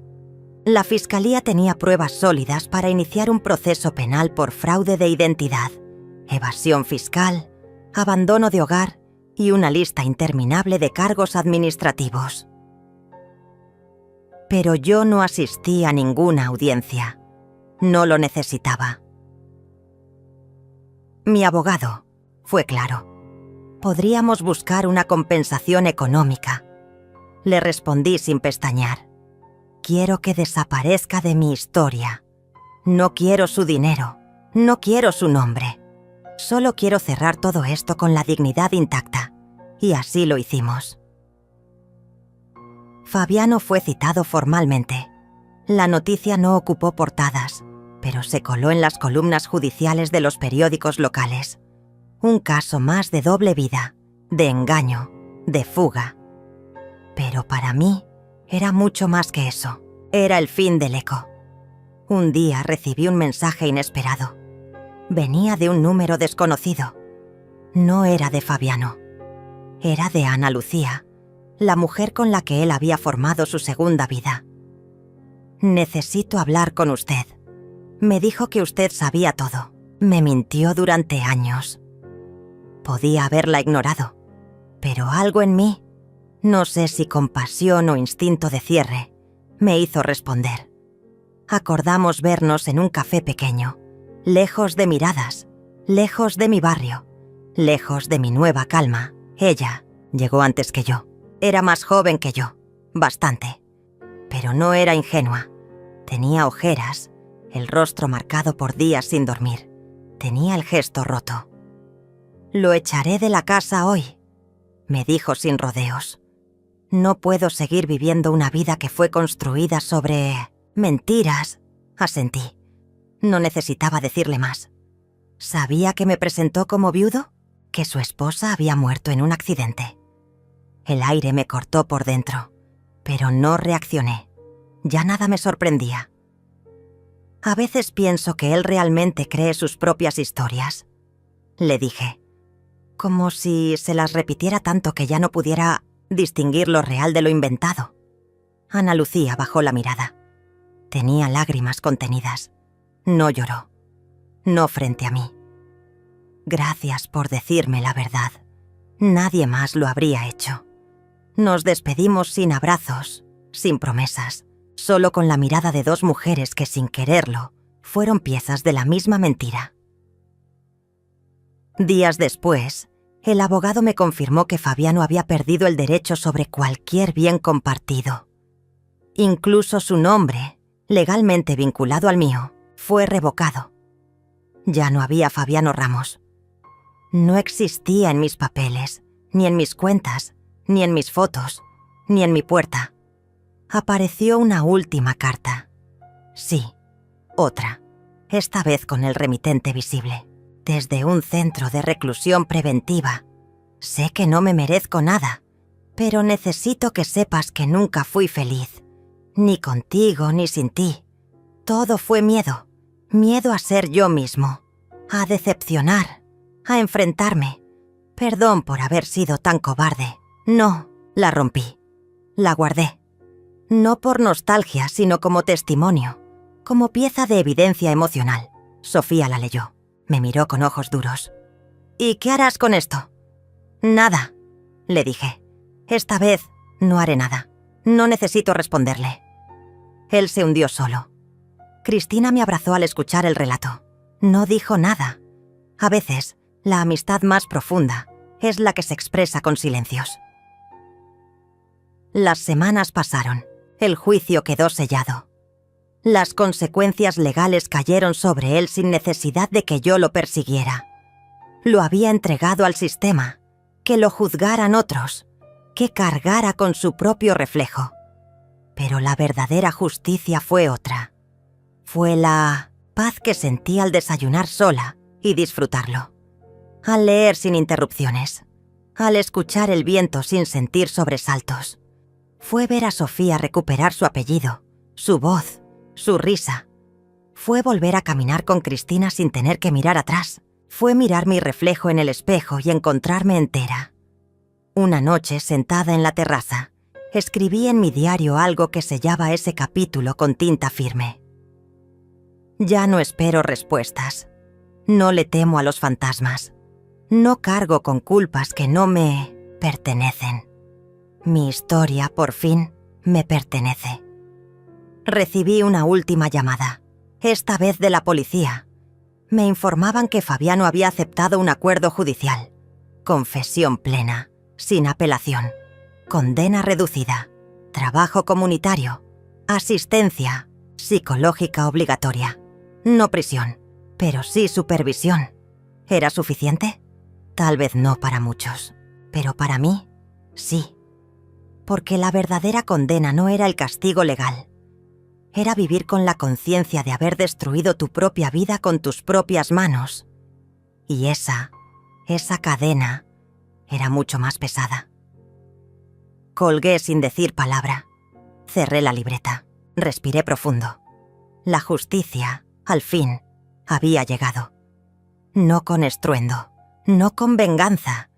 La fiscalía tenía pruebas sólidas para iniciar un proceso penal por fraude de identidad, evasión fiscal, abandono de hogar y una lista interminable de cargos administrativos. Pero yo no asistí a ninguna audiencia. No lo necesitaba. Mi abogado fue claro. Podríamos buscar una compensación económica. Le respondí sin pestañear. Quiero que desaparezca de mi historia. No quiero su dinero. No quiero su nombre. Solo quiero cerrar todo esto con la dignidad intacta. Y así lo hicimos. Fabiano fue citado formalmente. La noticia no ocupó portadas, pero se coló en las columnas judiciales de los periódicos locales. Un caso más de doble vida, de engaño, de fuga. Pero para mí era mucho más que eso. Era el fin del eco. Un día recibí un mensaje inesperado. Venía de un número desconocido. No era de Fabiano. Era de Ana Lucía, la mujer con la que él había formado su segunda vida. «Necesito hablar con usted. Me dijo que usted sabía todo. Me mintió durante años». Podía haberla ignorado, pero algo en mí, no sé si compasión o instinto de cierre, me hizo responder. Acordamos vernos en un café pequeño, lejos de miradas, lejos de mi barrio, lejos de mi nueva calma. Ella llegó antes que yo. Era más joven que yo, bastante. Pero no era ingenua. Tenía ojeras, el rostro marcado por días sin dormir. Tenía el gesto roto. «Lo echaré de la casa hoy», me dijo sin rodeos. «No puedo seguir viviendo una vida que fue construida sobre mentiras», asentí. No necesitaba decirle más. ¿Sabía que me presentó como viudo? ¿Que su esposa había muerto en un accidente? El aire me cortó por dentro, pero no reaccioné. Ya nada me sorprendía. A veces pienso que él realmente cree sus propias historias, le dije, como si se las repitiera tanto que ya no pudiera distinguir lo real de lo inventado. Ana Lucía bajó la mirada. Tenía lágrimas contenidas. No lloró. No frente a mí. «Gracias por decirme la verdad. Nadie más lo habría hecho». Nos despedimos sin abrazos, sin promesas, solo con la mirada de dos mujeres que sin quererlo fueron piezas de la misma mentira. Días después, el abogado me confirmó que Fabiano había perdido el derecho sobre cualquier bien compartido. Incluso su nombre, legalmente vinculado al mío, fue revocado. Ya no había Fabiano Ramos. No existía en mis papeles, ni en mis cuentas, ni en mis fotos, ni en mi puerta. Apareció una última carta. Sí, otra, esta vez con el remitente visible. Desde un centro de reclusión preventiva. Sé que no me merezco nada, pero necesito que sepas que nunca fui feliz. Ni contigo, ni sin ti. Todo fue miedo. Miedo a ser yo mismo. A decepcionar. A enfrentarme. Perdón por haber sido tan cobarde. No, la rompí. La guardé. No por nostalgia, sino como testimonio. Como pieza de evidencia emocional. Sofía la leyó. Me miró con ojos duros. «¿Y qué harás con esto?» «Nada», le dije. «Esta vez no haré nada. No necesito responderle». Él se hundió solo. Cristina me abrazó al escuchar el relato. No dijo nada. A veces, la amistad más profunda es la que se expresa con silencios. Las semanas pasaron. El juicio quedó sellado. Las consecuencias legales cayeron sobre él sin necesidad de que yo lo persiguiera. Lo había entregado al sistema, que lo juzgaran otros, que cargara con su propio reflejo. Pero la verdadera justicia fue otra. Fue la paz que sentí al desayunar sola y disfrutarlo. Al leer sin interrupciones. Al escuchar el viento sin sentir sobresaltos. Fue ver a Sofía recuperar su apellido, su voz, su risa. Fue volver a caminar con Cristina sin tener que mirar atrás. fue mirar mi reflejo en el espejo y encontrarme entera. Una noche, sentada en la terraza, escribí en mi diario algo que sellaba ese capítulo con tinta firme. Ya no espero respuestas. No le temo a los fantasmas. No cargo con culpas que no me pertenecen. Mi historia, por fin, me pertenece. Recibí una última llamada, esta vez de la policía. Me informaban que Fabiano había aceptado un acuerdo judicial. Confesión plena, sin apelación. Condena reducida. Trabajo comunitario. Asistencia psicológica obligatoria. No prisión, pero sí supervisión. ¿Era suficiente? Tal vez no para muchos, pero para mí, sí. Porque la verdadera condena no era el castigo legal. Era vivir con la conciencia de haber destruido tu propia vida con tus propias manos. Y esa cadena era mucho más pesada. Colgué sin decir palabra. Cerré la libreta. Respiré profundo. La justicia, al fin, había llegado. No con estruendo, no con venganza,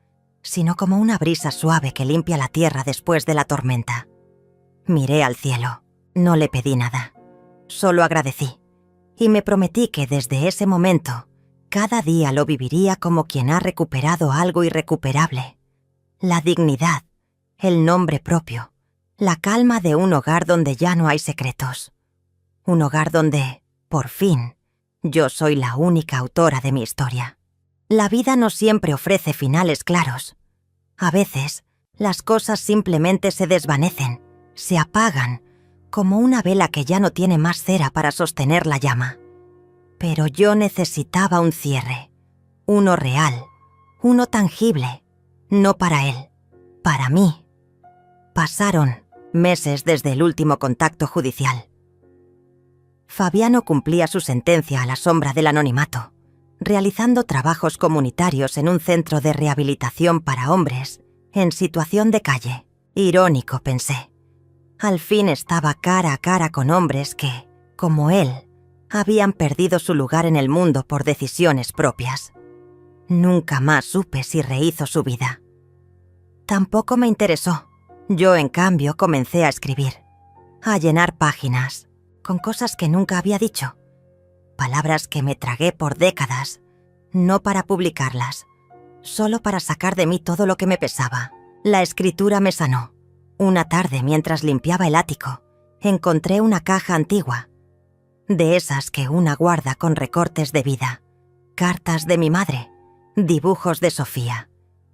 sino como una brisa suave que limpia la tierra después de la tormenta. Miré al cielo. No le pedí nada. Solo agradecí. Y me prometí que desde ese momento, cada día lo viviría como quien ha recuperado algo irrecuperable. La dignidad, el nombre propio, la calma de un hogar donde ya no hay secretos. Un hogar donde, por fin, yo soy la única autora de mi historia. La vida no siempre ofrece finales claros. A veces, las cosas simplemente se desvanecen, se apagan, como una vela que ya no tiene más cera para sostener la llama. Pero yo necesitaba un cierre, uno real, uno tangible, no para él, para mí. Pasaron meses desde el último contacto judicial. Fabiano cumplía su sentencia a la sombra del anonimato, realizando trabajos comunitarios en un centro de rehabilitación para hombres en situación de calle. Irónico, pensé. Al fin estaba cara a cara con hombres que, como él, habían perdido su lugar en el mundo por decisiones propias. Nunca más supe si rehizo su vida. Tampoco me interesó. Yo, en cambio, comencé a escribir, a llenar páginas, con cosas que nunca había dicho. Palabras que me tragué por décadas, no para publicarlas, solo para sacar de mí todo lo que me pesaba. La escritura me sanó. Una tarde, mientras limpiaba el ático, encontré una caja antigua, de esas que una guarda con recortes de vida, cartas de mi madre, dibujos de Sofía,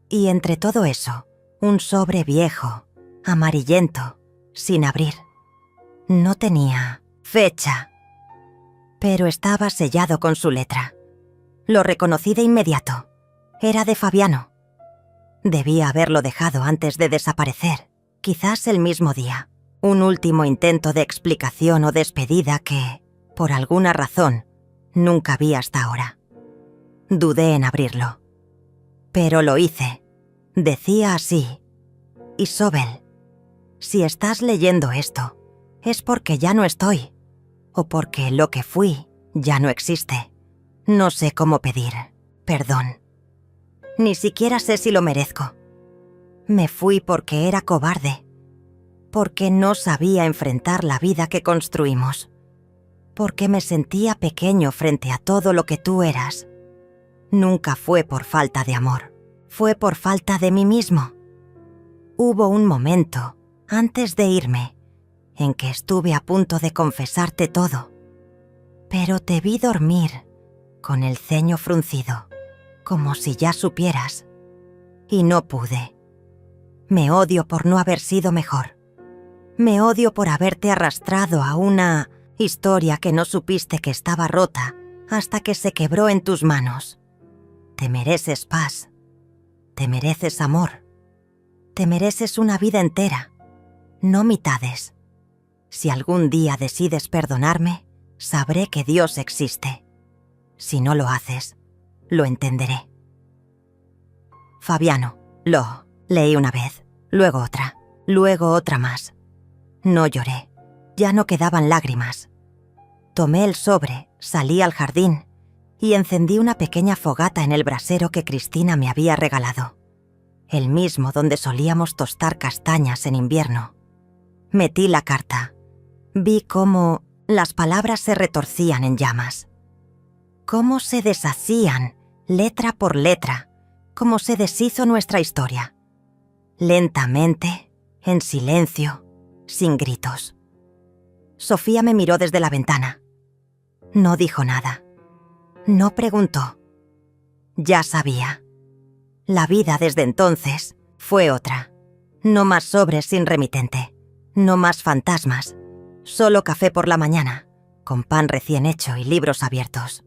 y entre todo eso, un sobre viejo, amarillento, sin abrir. No tenía fecha, pero estaba sellado con su letra. Lo reconocí de inmediato. Era de Fabiano. Debía haberlo dejado antes de desaparecer, quizás el mismo día. Un último intento de explicación o despedida que, por alguna razón, nunca vi hasta ahora. Dudé en abrirlo. Pero lo hice. Decía así: Isobel, si estás leyendo esto, es porque ya no estoy, o porque lo que fui ya no existe. No sé cómo pedir perdón. Ni siquiera sé si lo merezco. Me fui porque era cobarde, porque no sabía enfrentar la vida que construimos, porque me sentía pequeño frente a todo lo que tú eras. Nunca fue por falta de amor, fue por falta de mí mismo. Hubo un momento, antes de irme, en que estuve a punto de confesarte todo, pero te vi dormir, con el ceño fruncido, como si ya supieras, y no pude. Me odio por no haber sido mejor. Me odio por haberte arrastrado a una historia que no supiste que estaba rota hasta que se quebró en tus manos. Te mereces paz. Te mereces amor. Te mereces una vida entera, no mitades. Si algún día decides perdonarme, sabré que Dios existe. Si no lo haces, lo entenderé. Fabiano, lo leí una vez, luego otra más. No lloré, ya no quedaban lágrimas. Tomé el sobre, salí al jardín y encendí una pequeña fogata en el brasero que Cristina me había regalado, el mismo donde solíamos tostar castañas en invierno. Metí la carta. Vi cómo las palabras se retorcían en llamas. Cómo se deshacían, letra por letra, cómo se deshizo nuestra historia. Lentamente, en silencio, sin gritos. Sofía me miró desde la ventana. No dijo nada. No preguntó. Ya sabía. La vida desde entonces fue otra. No más sobres sin remitente. No más fantasmas. Solo café por la mañana, con pan recién hecho y libros abiertos.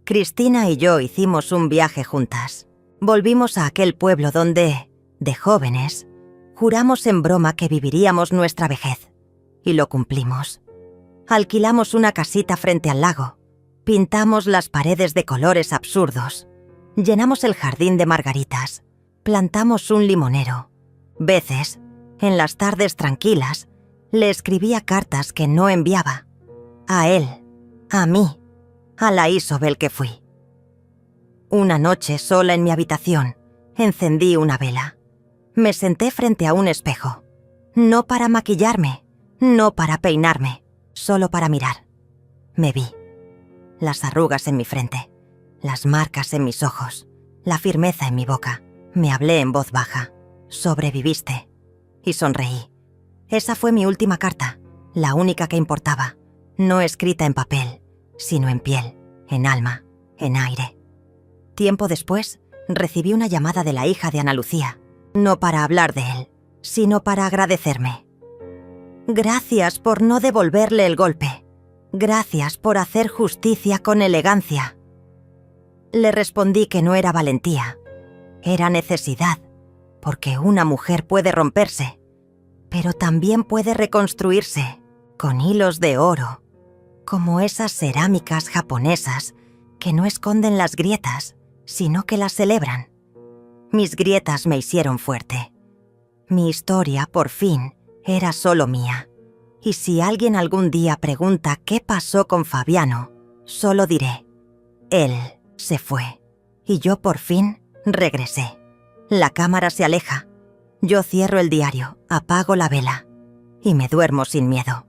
Cristina y yo hicimos un viaje juntas. Volvimos a aquel pueblo donde, de jóvenes, juramos en broma que viviríamos nuestra vejez. Y lo cumplimos. Alquilamos una casita frente al lago. Pintamos las paredes de colores absurdos. Llenamos el jardín de margaritas. Plantamos un limonero. Veces, en las tardes tranquilas, le escribía cartas que no enviaba. A él, a mí, a la Isobel que fui. Una noche, sola en mi habitación, encendí una vela. Me senté frente a un espejo. No para maquillarme, no para peinarme, solo para mirar. Me vi. Las arrugas en mi frente, las marcas en mis ojos, la firmeza en mi boca. Me hablé en voz baja. Sobreviviste. Y sonreí. Esa fue mi última carta, la única que importaba. No escrita en papel, sino en piel, en alma, en aire. Tiempo después, recibí una llamada de la hija de Ana Lucía, no para hablar de él, sino para agradecerme. Gracias por no devolverle el golpe. Gracias por hacer justicia con elegancia. Le respondí que no era valentía, era necesidad, porque una mujer puede romperse, pero también puede reconstruirse con hilos de oro, como esas cerámicas japonesas que no esconden las grietas, sino que las celebran. Mis grietas me hicieron fuerte. Mi historia, por fin, era solo mía. Y si alguien algún día pregunta qué pasó con Fabiano, solo diré, él se fue. Y yo por fin regresé. La cámara se aleja. Yo cierro el diario, apago la vela y me duermo sin miedo.